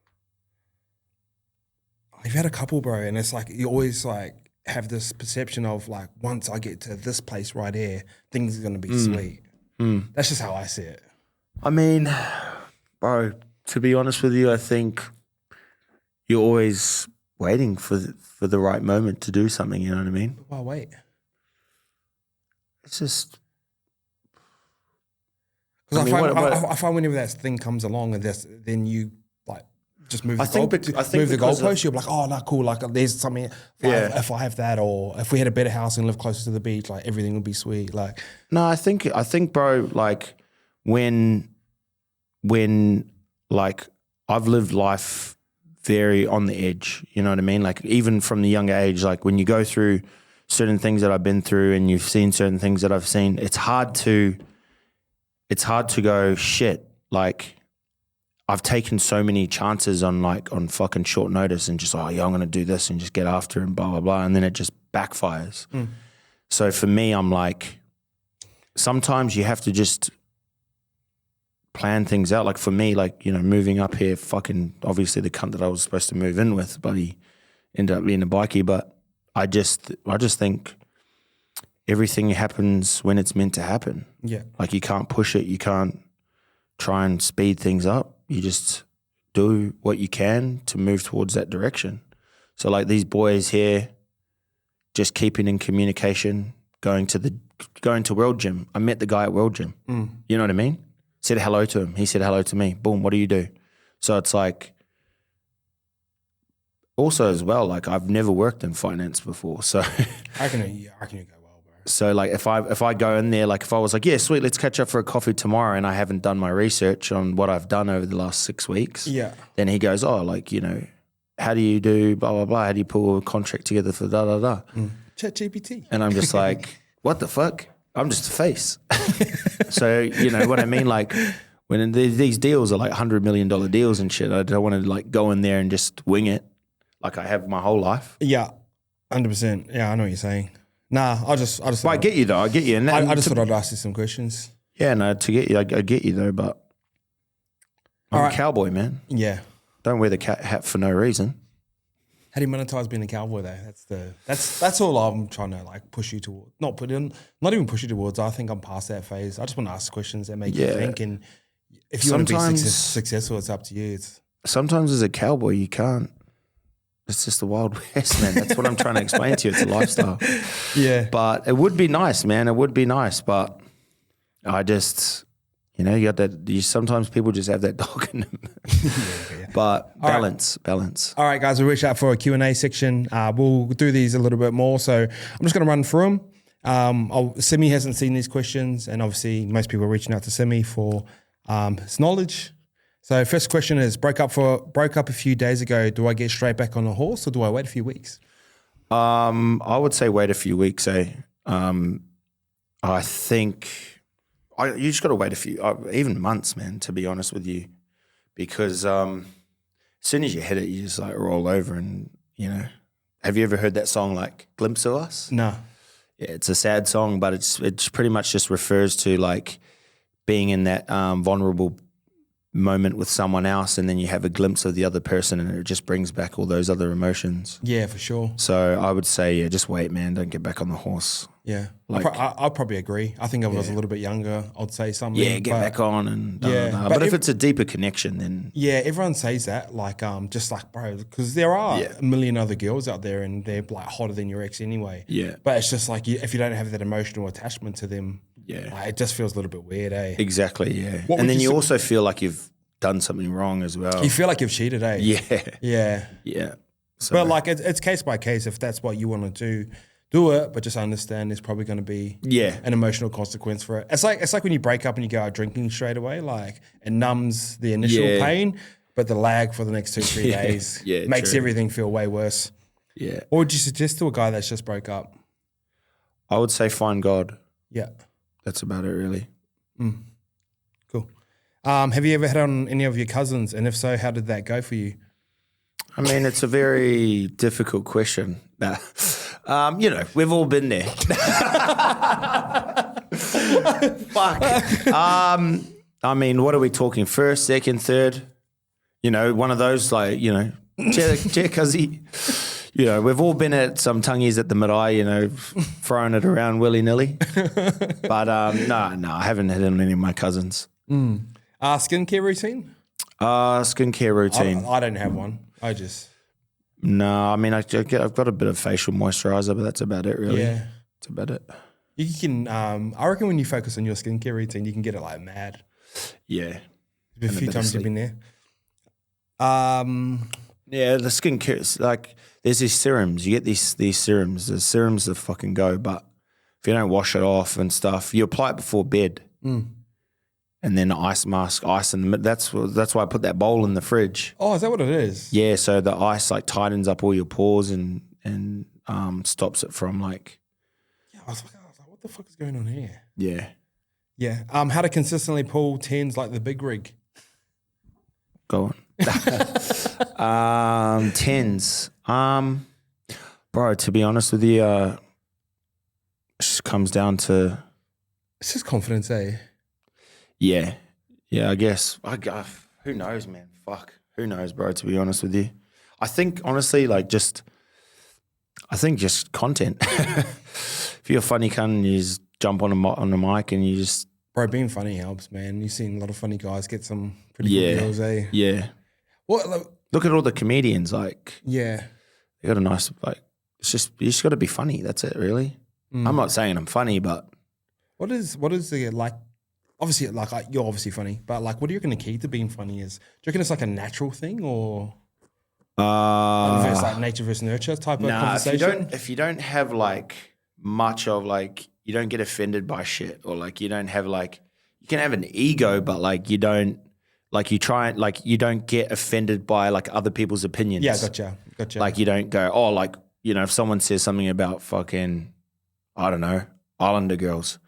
You've had a couple, bro, and it's like you always like have this perception of like, once I get to this place right here, things are gonna be sweet. That's just how I see it. I mean, bro, to be honest with you, I think you're always waiting for the right moment to do something. You know what I mean? Why wait? It's just. Because I find whenever that thing comes along and then you like just move the goalpost, you're like, oh, no, cool. Like there's something, if I have that, or if we had a better house and live closer to the beach, like everything would be sweet. Like, no, I think, bro, like when like I've lived life very on the edge, you know what I mean? Like even from the younger age, like when you go through certain things that I've been through and you've seen certain things that I've seen, it's hard to go, shit, like I've taken so many chances on fucking short notice and just, oh yeah, I'm going to do this and just get after it and blah, blah, blah. And then it just backfires. So for me, I'm like, sometimes you have to just plan things out. Like for me, like, you know, moving up here, fucking obviously the cunt that I was supposed to move in with, but he ended up being a bikie. But I just think everything happens when it's meant to happen. Yeah. Like you can't push it. You can't try and speed things up. You just do what you can to move towards that direction. So like these boys here, just keeping in communication, going to World Gym. I met the guy at World Gym. You know what I mean? Said hello to him. He said hello to me. Boom, what do you do? So it's like, also as well, like I've never worked in finance before. So I reckon you go well, bro. So like if I go in there, like if I was like, yeah, sweet, let's catch up for a coffee tomorrow, and I haven't done my research on what I've done over the last 6 weeks, then he goes, oh, like, you know, how do you do blah, blah, blah? How do you pull a contract together for da, da, da? Chat GPT. And I'm just like, what the fuck? I'm just a face. So, you know what I mean? Like when these deals are like $100 million deals and shit, I don't want to like go in there and just wing it like I have my whole life. Yeah, 100%. Yeah, I know what you're saying. Nah, I just. Well, I get you though. I get you. And I just thought I'd ask you some questions. Yeah, no, to get you, I get you though. But I'm a cowboy, man. Yeah. Don't wear the cat hat for no reason. How do you monetize being a cowboy though? That's all I'm trying to like push you towards. Not even push you towards. I think I'm past that phase. I just want to ask questions that make you think. And if you want to be successful, it's up to you. Sometimes as a cowboy, you can't. It's just the Wild West, man. That's what I'm trying to explain to you. It's a lifestyle. Yeah. But it would be nice, man. It would be nice. But I just, you know, you got that. Sometimes people just have that dog in them. But balance. All right, guys, we'll reach out for a Q&A section. We'll do these a little bit more. So I'm just going to run through them. Simi hasn't seen these questions. And obviously, most people are reaching out to Simi for his knowledge. So first question is, broke up a few days ago. Do I get straight back on the horse or do I wait a few weeks? I would say wait a few weeks, I think you just got to wait a few, even months, man, to be honest with you. Because as soon as you hit it, you just like roll over and, you know. Have you ever heard that song like Glimpse of Us? No. Yeah, it's a sad song, but it's pretty much just refers to like being in that vulnerable moment with someone else, and then you have a glimpse of the other person, and it just brings back all those other emotions. Yeah, for sure. So I would say, yeah, just wait, man. Don't get back on the horse. Yeah, like, I'd probably agree. I think if I was a little bit younger, I'd say something. Yeah, get back on and But if it's a deeper connection, then everyone says that, like, just like, bro, because there are a million other girls out there, and they're like hotter than your ex anyway. Yeah, but it's just like if you don't have that emotional attachment to them, like, it just feels a little bit weird, eh? Exactly, yeah. And then you also feel like you've done something wrong as well. You feel like you've cheated, eh? Yeah. So, but like it's case by case. If that's what you want to do it. But just understand there's probably going to be an emotional consequence for it. It's like when you break up and you go out drinking straight away. Like it numbs the initial pain, but the lag for the next 2-3 days makes everything feel way worse. Yeah. What would you suggest to a guy that's just broke up? I would say find God. Yeah. That's about it, really. Cool. Have you ever had on any of your cousins? And if so, how did that go for you? I mean, it's a very difficult question. You know, we've all been there. Fuck. I mean, what are we talking? First, second, third? You know, one of those, like, you know, cuzzy. You know, we've all been at some tangies at the marae, you know, throwing it around willy-nilly. But no, I haven't had it on any of my cousins. Skincare routine? Skincare routine. I don't have one. No, I mean, I've got a bit of facial moisturizer, but that's about it, really. Yeah. That's about it. You can, I reckon when you focus on your skincare routine, you can get it like mad. Yeah. A few times you've been there. Yeah, the skincare, like, there's these serums. You get these serums. The serums that fucking go, but if you don't wash it off and stuff, you apply it before bed. And then ice mask, ice in the that's why I put that bowl in the fridge. Oh, is that what it is? Yeah, so the ice like tightens up all your pores and stops it from like. Yeah, I was like, what the fuck is going on here? Yeah. Yeah. How to consistently pull 10s like the big rig. Go on. 10s. Bro, to be honest with you, it just comes down to. It's just confidence, eh? Yeah, I guess. Who knows, man? Fuck. Who knows, bro, to be honest with you. I think, honestly, like just content. If you're a funny cunt, you just jump on the mic and you just... Bro, being funny helps, man. You've seen a lot of funny guys get some pretty good deals, eh? Yeah. Look at all the comedians, like... Yeah. They got a nice, like... It's just, you just got to be funny. That's it, really. I'm not saying I'm funny, but... What is the, like... Obviously, like, you're obviously funny, but like, what do you reckon the key to being funny is? Do you reckon it's like a natural thing, or versus like nature versus nurture type of conversation? If you don't have like much of like you don't get offended by shit, or like you don't have like, you can have an ego, but like you don't, like you try and like you don't get offended by like other people's opinions. Yeah, gotcha. Like you don't go, oh, like, you know, if someone says something about fucking, I don't know, Islander girls,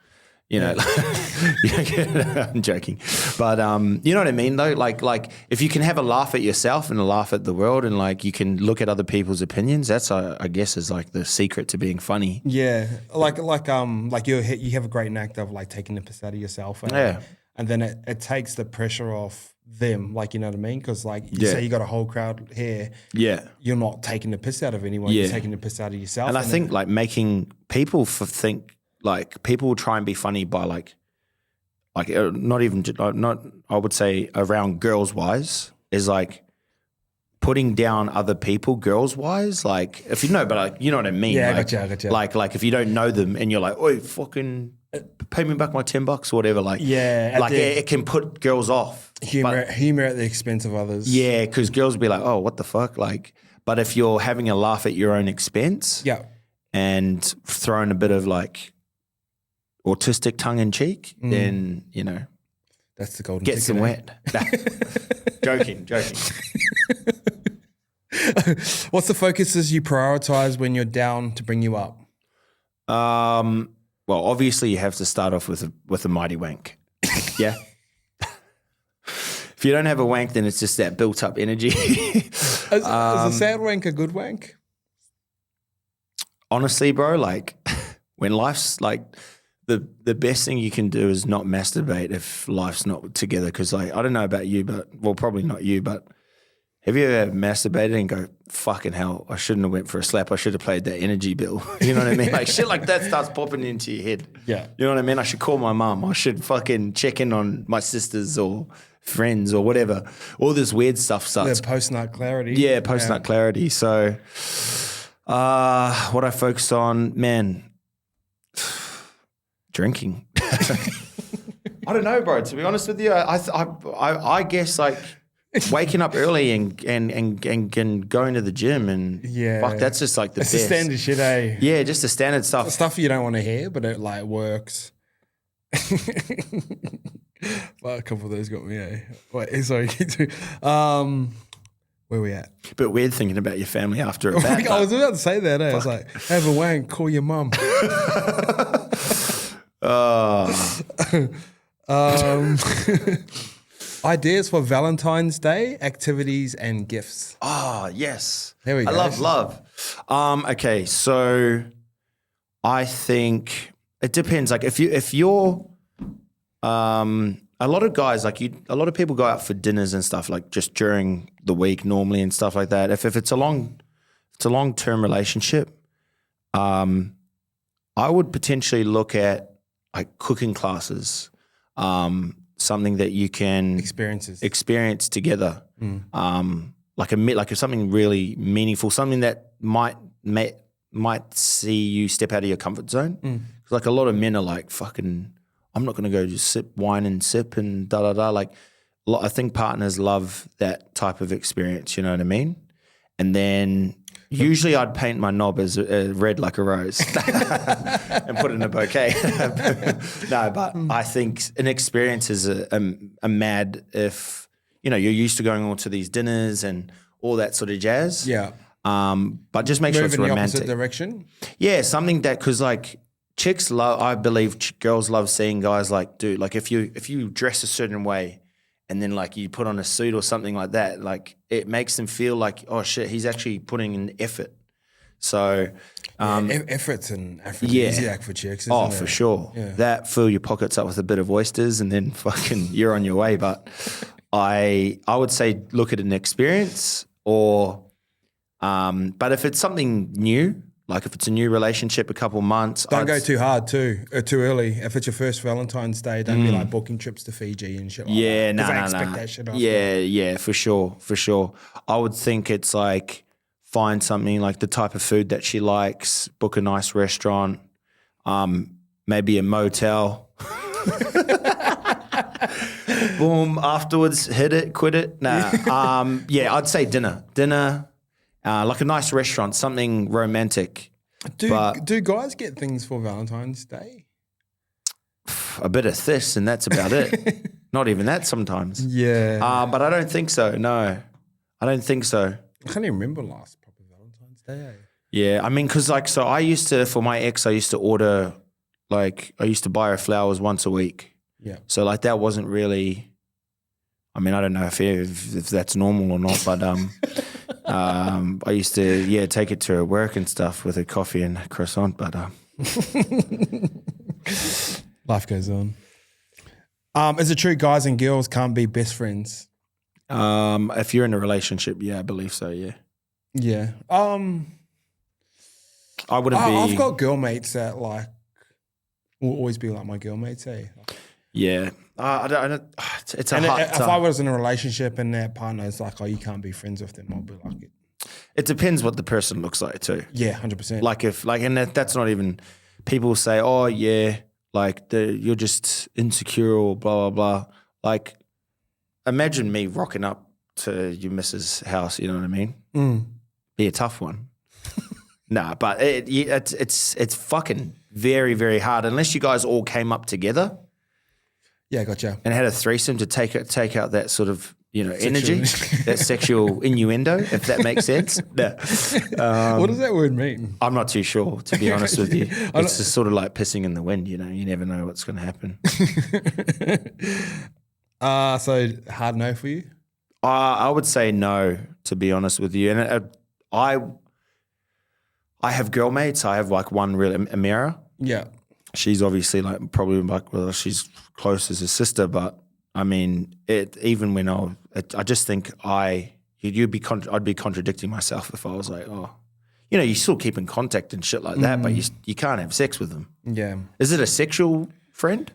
you know, I'm joking, but you know what I mean though. Like if you can have a laugh at yourself and a laugh at the world, and like you can look at other people's opinions, that's I guess is like the secret to being funny. Yeah, like you have a great knack of like taking the piss out of yourself, and then it takes the pressure off them, like, you know what I mean? Because like you say you got a whole crowd here, you're not taking the piss out of anyone, you're taking the piss out of yourself. And I think like making people think like people will try and be funny by like not even not I would say around girls wise is like putting down other people girls wise, like if you know, but like you know what I mean. Yeah, like, I gotcha. Like if you don't know them and you're like, oh, fucking pay me back my $10 or whatever. Like like it can put girls off. Humor at the expense of others. Yeah, because girls will be like, oh, what the fuck, like. But if you're having a laugh at your own expense, and throwing a bit of like autistic tongue in cheek, then you know that's the golden get ticket, some wet. Nah. Joking. What's the focuses you prioritize when you're down to bring you up? Well, obviously you have to start off with a mighty wank. Yeah. If you don't have a wank, then it's just that built up energy. Is a sad wank a good wank? Honestly, bro, like when life's like the best thing you can do is not masturbate if life's not together. Because like I don't know about you, but well, probably not you, but have you ever masturbated and go, fucking hell, I shouldn't have went for a slap. I should have played that energy bill. You know what I mean? Like shit like that starts popping into your head. Yeah. You know what I mean? I should call my mum. I should fucking check in on my sisters or friends or whatever. All this weird stuff starts. The post-nut clarity. Yeah, post-nut clarity. So what I focus on, man, drinking. I don't know, bro. To be honest with you, I guess like waking up early and going to the gym and fuck, that's just like the best. The standard shit, eh? Yeah, just the standard stuff. Stuff you don't want to hear, but it like works. Well, a couple of those got me, eh? Wait, sorry. Where we at? Bit weird thinking about your family after a bat. I was about to say that, eh? I was like, have a wank, call your mum. Ideas for Valentine's Day, activities and gifts. Oh, yes. There we go. I love. Okay, so I think it depends. Like if you're a lot of guys, like a lot of people go out for dinners and stuff like just during the week normally and stuff like that. If it's a long-term relationship, I would potentially look at like cooking classes, something that you can experience together, like something really meaningful, something that might see you step out of your comfort zone. 'Cause like a lot of men are like, fucking, I'm not going to go just sip wine and sip and da-da-da. Like I think partners love that type of experience, you know what I mean? And then usually I'd paint my knob as red like a rose and put it in a bouquet. No, but I think an experience is a mad if, you know, you're used to going on to these dinners and all that sort of jazz. Yeah. But just make sure it's romantic. Move in the opposite direction? Yeah, something that, because like chicks love, I believe girls love seeing guys like, dude, like if you dress a certain way and then like you put on a suit or something like that, like it makes them feel like, oh shit, he's actually putting in effort. So effort's an aphrodisiac for chicks, isn't it? For sure. Yeah. That, fill your pockets up with a bit of oysters and then fucking you're on your way. But I would say look at an experience or but if it's something new, like if it's a new relationship, a couple months. Don't go too hard too early. If it's your first Valentine's Day, don't be like booking trips to Fiji and shit like that. Yeah, no. That shit after. Yeah, for sure. I would think it's like find something like the type of food that she likes, book a nice restaurant, maybe a motel. Boom, afterwards, hit it, quit it. Nah. Yeah, I'd say dinner. Like a nice restaurant, something romantic. Do guys get things for Valentine's Day? a bit of this and that's about it. Not even that sometimes. Yeah. But I don't think so. No, I don't think so. I can't even remember last proper Valentine's Day. Eh? Yeah, I mean, because like, so I used to, for my ex, I used to order, like, I used to buy her flowers once a week. Yeah. So like that wasn't really, I mean, I don't know if that's normal or not, but I used to, take it to her work and stuff with a coffee and a croissant, but Life goes on. Is it true guys and girls can't be best friends? if you're in a relationship, yeah, I believe so, yeah. Yeah. I wouldn't be. I've got girl mates that like will always be like my girl mates, eh? Yeah. I don't, it's a And hard if I was in a relationship and that partner's like, oh, you can't be friends with them, I'll be like, it depends what the person looks like too. yeah, 100%. Like if, like, and that's not even, people say, oh yeah, like you're just insecure or blah, blah, blah. Like imagine me rocking up to your missus' house, you know what I mean? Be a tough one. Nah, but it's fucking very, very hard unless you guys all came up together. Yeah, gotcha. And had a threesome to take out that sort of, energy, that sexual innuendo, if that makes sense. No. What does that word mean? I'm not too sure, to be honest with you. It's just sort of like pissing in the wind, you never know what's going to happen. So hard no for you? I would say no, to be honest with you. And I have girl mates. I have like one real, Amira. Yeah. She's obviously like probably like, well, she's close as a sister, but I mean, even when I just think I'd be contradicting myself if I was like, oh, you still keep in contact and shit like that, but you can't have sex with them. Yeah. Is it a sexual friend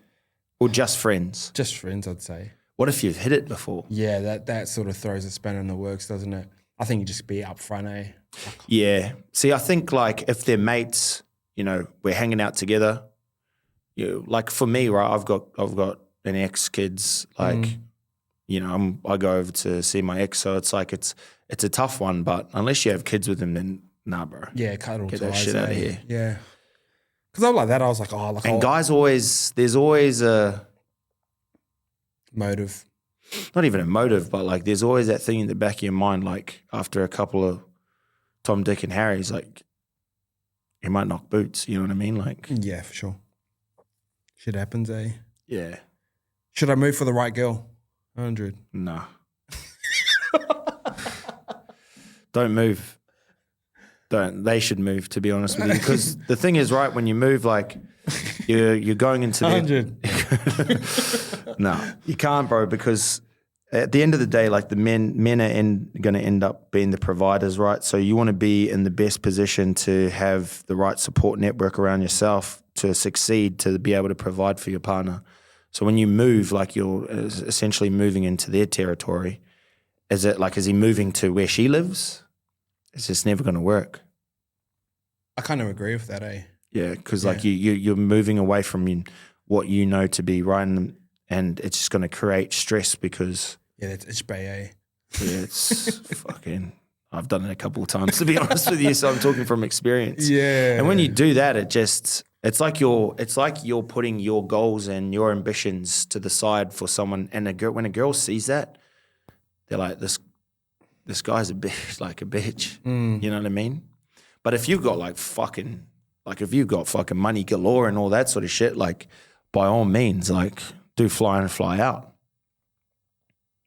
or just friends? Just friends, I'd say. What if you've hit it before? Yeah, that sort of throws a spanner in the works, doesn't it? I think you just be upfront, eh? Yeah. See, I think like if they're mates, we're hanging out together. Like for me, right? I've got an ex, kids. Like, I go over to see my ex, so it's like it's a tough one. But unless you have kids with them, then nah, bro. Yeah, cut it all Get ties, that shit out of here. Yeah. Because I'm like that. I was like, oh, like. And guys there's always a motive. Not even a motive, but like there's always that thing in the back of your mind, like after a couple of Tom, Dick, and Harry's, like you might knock boots. You know what I mean? Like, yeah, for sure. Shit happens, eh? Yeah. Should I move for the right girl? 100. No. Don't move. Don't. They should move, to be honest with you. Because the thing is, right, when you move, like you're going into 100. No, you can't, bro, because at the end of the day, like the men are going to end up being the providers, right? So you want to be in the best position to have the right support network around yourself to succeed, to be able to provide for your partner. So when you move, like you're essentially moving into their territory. Is he moving to where she lives? It's just never going to work. I kind of agree with that, eh? Yeah, because like you're moving away from what you know to be right, and it's just going to create stress because it's bay, eh? Yeah, it's fucking. I've done it a couple of times, to be honest with you. So I'm talking from experience. Yeah. And when you do that, it's like you're putting your goals and your ambitions to the side for someone. And when a girl sees that, they're like, this guy's a bitch, like a bitch. You know what I mean? But if you've got fucking money galore and all that sort of shit, like by all means, like do fly in, fly out.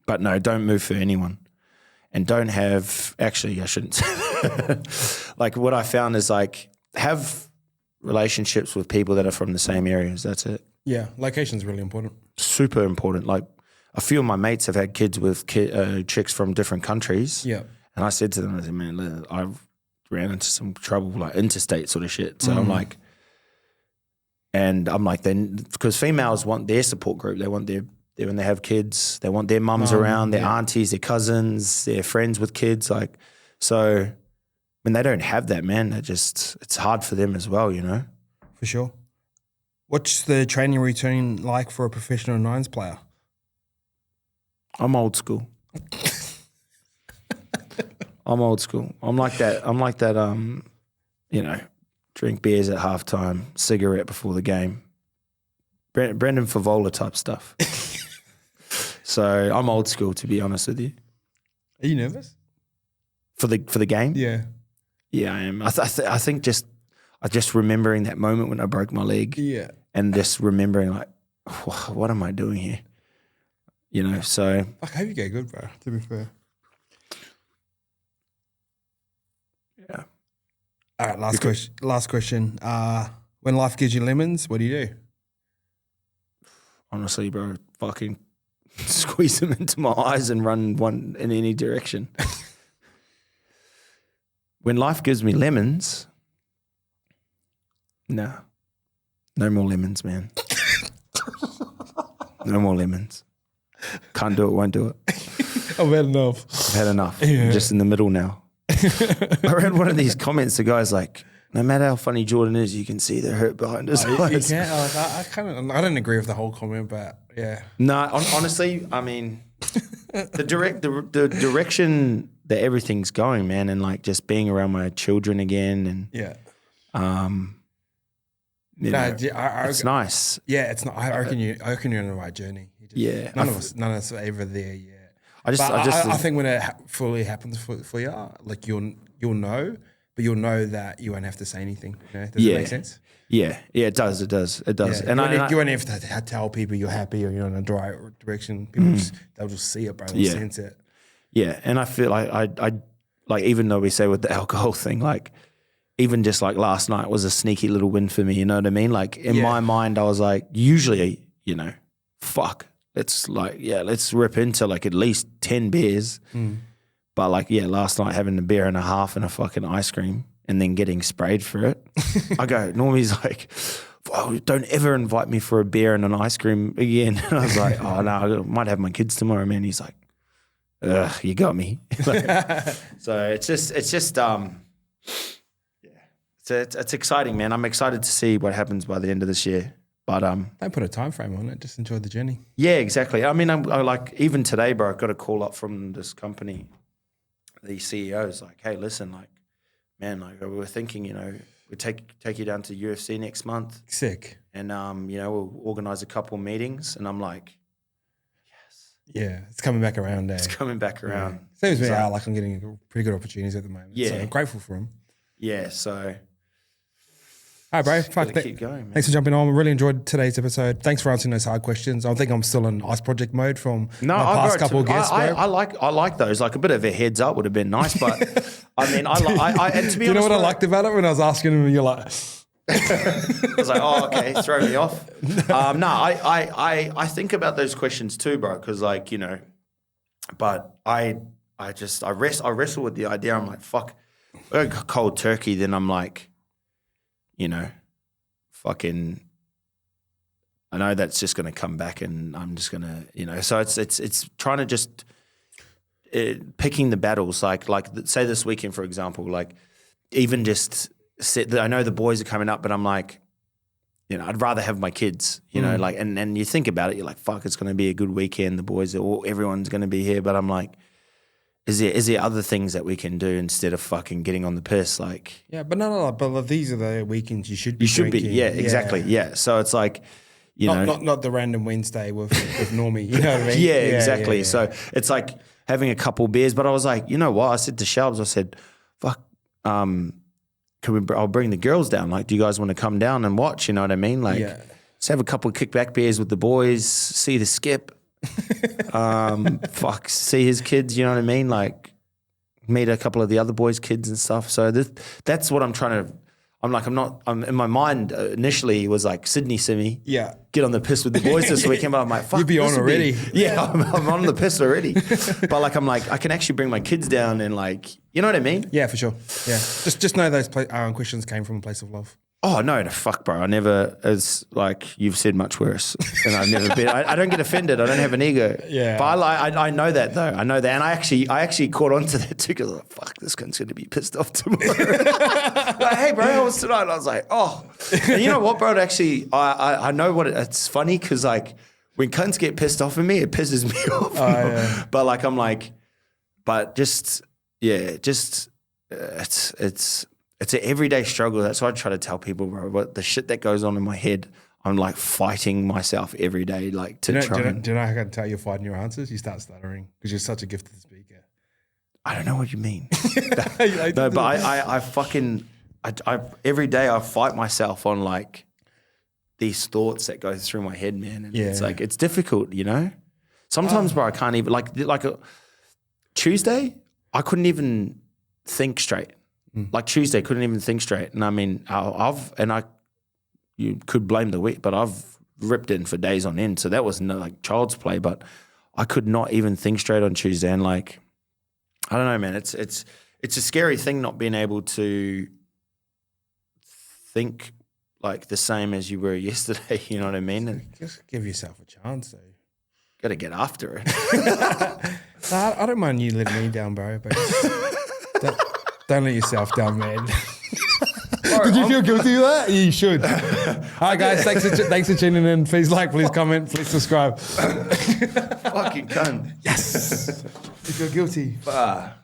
But no, don't move for anyone. And don't have, actually I shouldn't say that. Like what I found is like have relationships with people that are from the same areas. That's it. Yeah, location's really important. Super important. Like a few of my mates have had kids with chicks from different countries. Yeah. And I said to them, I said, man, I've ran into some trouble, like interstate sort of shit. So I'm like, then, because females want their support group. They want when they have kids, they want their mums around, their aunties, their cousins, their friends with kids. Like, so when they don't have that, man, it's hard for them as well, For sure. What's the training routine like for a professional nines player? I'm old school. I'm old school. I'm like that, drink beers at halftime, cigarette before the game. Brendan Favola type stuff. So I'm old school, to be honest with you. Are you nervous? For the game? Yeah. Yeah, I am. I think just remembering that moment when I broke my leg. Yeah. And just remembering like, what am I doing here? You know, so. I hope you get good, bro, to be fair. Yeah. All right, last question. When life gives you lemons, what do you do? Honestly, bro, fucking squeeze them into my eyes and run one in any direction. When life gives me lemons, no more lemons, man. No more lemons. Can't do it, won't do it. I've had enough. I've had enough. Yeah. I'm just in the middle now. I read one of these comments. The guy's like, no matter how funny Jordan is, you can see the hurt behind his eyes. You can't, I don't agree with the whole comment, but yeah. No, honestly, I mean, the direction that everything's going, man, and like just being around my children again, and Yeah. It's nice. Yeah, it's not. I reckon you're on the right journey. None of us are ever there yet. I think when it fully happens for you, like you'll know, but you'll know that you won't have to say anything. You know? Does that make sense? Yeah, it does. It does. Yeah. And you won't have to tell people you're happy or you're in the right direction. People they'll just see it, bro. They'll sense it. Yeah, and I feel like I like, even though we say with the alcohol thing, like even just like last night was a sneaky little win for me. You know what I mean? Like in my mind, I was like, usually, you know, fuck. Let's rip into like at least 10 beers. But like, last night having a beer and a half and a fucking ice cream and then getting sprayed for it. I go, Normie's like, oh, don't ever invite me for a beer and an ice cream again. And I was like, oh no, I might have my kids tomorrow, man. He's like, ugh, you got me. So it's exciting, man. I'm excited to see what happens by the end of this year. But don't put a time frame on it. Just enjoy the journey. Yeah, exactly. I mean, I like even today, bro. I got a call up from this company. The CEO's like, "Hey, listen, like, man, like we were thinking, you know, we take you down to UFC next month. Sick. And you know, we'll organize a couple meetings." And I'm like, "Yes, yeah, it's coming back around. It's coming back around." Yeah. Same as me. Like I'm getting pretty good opportunities at the moment. Yeah, so I'm grateful for them. Yeah, so. All right, bro. Keep going, man. Thanks for jumping on. I really enjoyed today's episode. Thanks for answering those hard questions. I think I'm still in ice project mode from my past couple of guests, bro. I like those. Like a bit of a heads up would have been nice, but I mean, and to be honest, you know what I liked about it when I was asking him, and you're like, I was like, oh, okay, throw me off. No, I think about those questions too, bro, because like, you know, but I wrestle with the idea. I'm like, fuck, I go cold turkey. Then I'm like, you know, fucking, I know that's just going to come back and I'm just going to, you know, so it's trying to just picking the battles. Like say this weekend, for example, like even just I know the boys are coming up, but I'm like, you know, I'd rather have my kids, you know, like, and you think about it, you're like, fuck, it's going to be a good weekend. The boys everyone's going to be here. But I'm like, is there other things that we can do instead of fucking getting on the piss? Like, yeah, but no, but these are the weekends you should be. Yeah, exactly. Yeah. So it's like, you know, not the random Wednesday with Normie. You know what I mean? Yeah, exactly. Yeah. So it's like having a couple beers. But I was like, you know what? I said to Shelbs, I said, fuck, I'll bring the girls down. Like, do you guys want to come down and watch? You know what I mean? Like, let's have a couple of kickback beers with the boys, see the skip. See his kids, you know what I mean? Like meet a couple of the other boys' kids and stuff. So that's what I'm trying to. I'm in my mind initially was like Simi. Yeah, get on the piss with the boys this weekend. But I'm like, fuck, you'd be on already. I'm on the piss already. But like, I'm like, I can actually bring my kids down and like, you know what I mean? Yeah, for sure. Yeah, just know those questions came from a place of love. Oh, no, fuck, bro. I never, as like you've said much worse. And I've never been, I don't get offended. I don't have an ego. Yeah. But I know that though. I know that. And I actually caught on to that too because I was like, fuck, this cunt's going to be pissed off tomorrow. Like, hey, bro, how was tonight? And I was like, oh. And you know what, bro? Actually, I know what it's funny because like when cunts get pissed off at me, it pisses me off. Oh, yeah. But like, I'm like, but just, it's an everyday struggle. That's why I try to tell people, bro, what the shit that goes on in my head. I'm like fighting myself every day, like to try. Do you know how I can tell you're fighting your answers? You start stuttering because you're such a gifted speaker. I don't know what you mean. No, but I fucking every day I fight myself on like these thoughts that go through my head, man. And it's like, it's difficult, you know? Sometimes, bro, I can't even, like a Tuesday, I couldn't even think straight. Like Tuesday, couldn't even think straight. And I mean, you could blame the week, but I've ripped in for days on end. So that was no like child's play, but I could not even think straight on Tuesday. And like, I don't know, man, it's a scary thing not being able to think like the same as you were yesterday. You know what I mean? And just give yourself a chance, though. got to get after it. I don't mind you letting me down, bro, but don't let yourself down, man. Did you feel guilty of that? You should. All right, guys, thanks for tuning in. Please like, please comment, please subscribe. Fucking cunt. Yes. You feel guilty.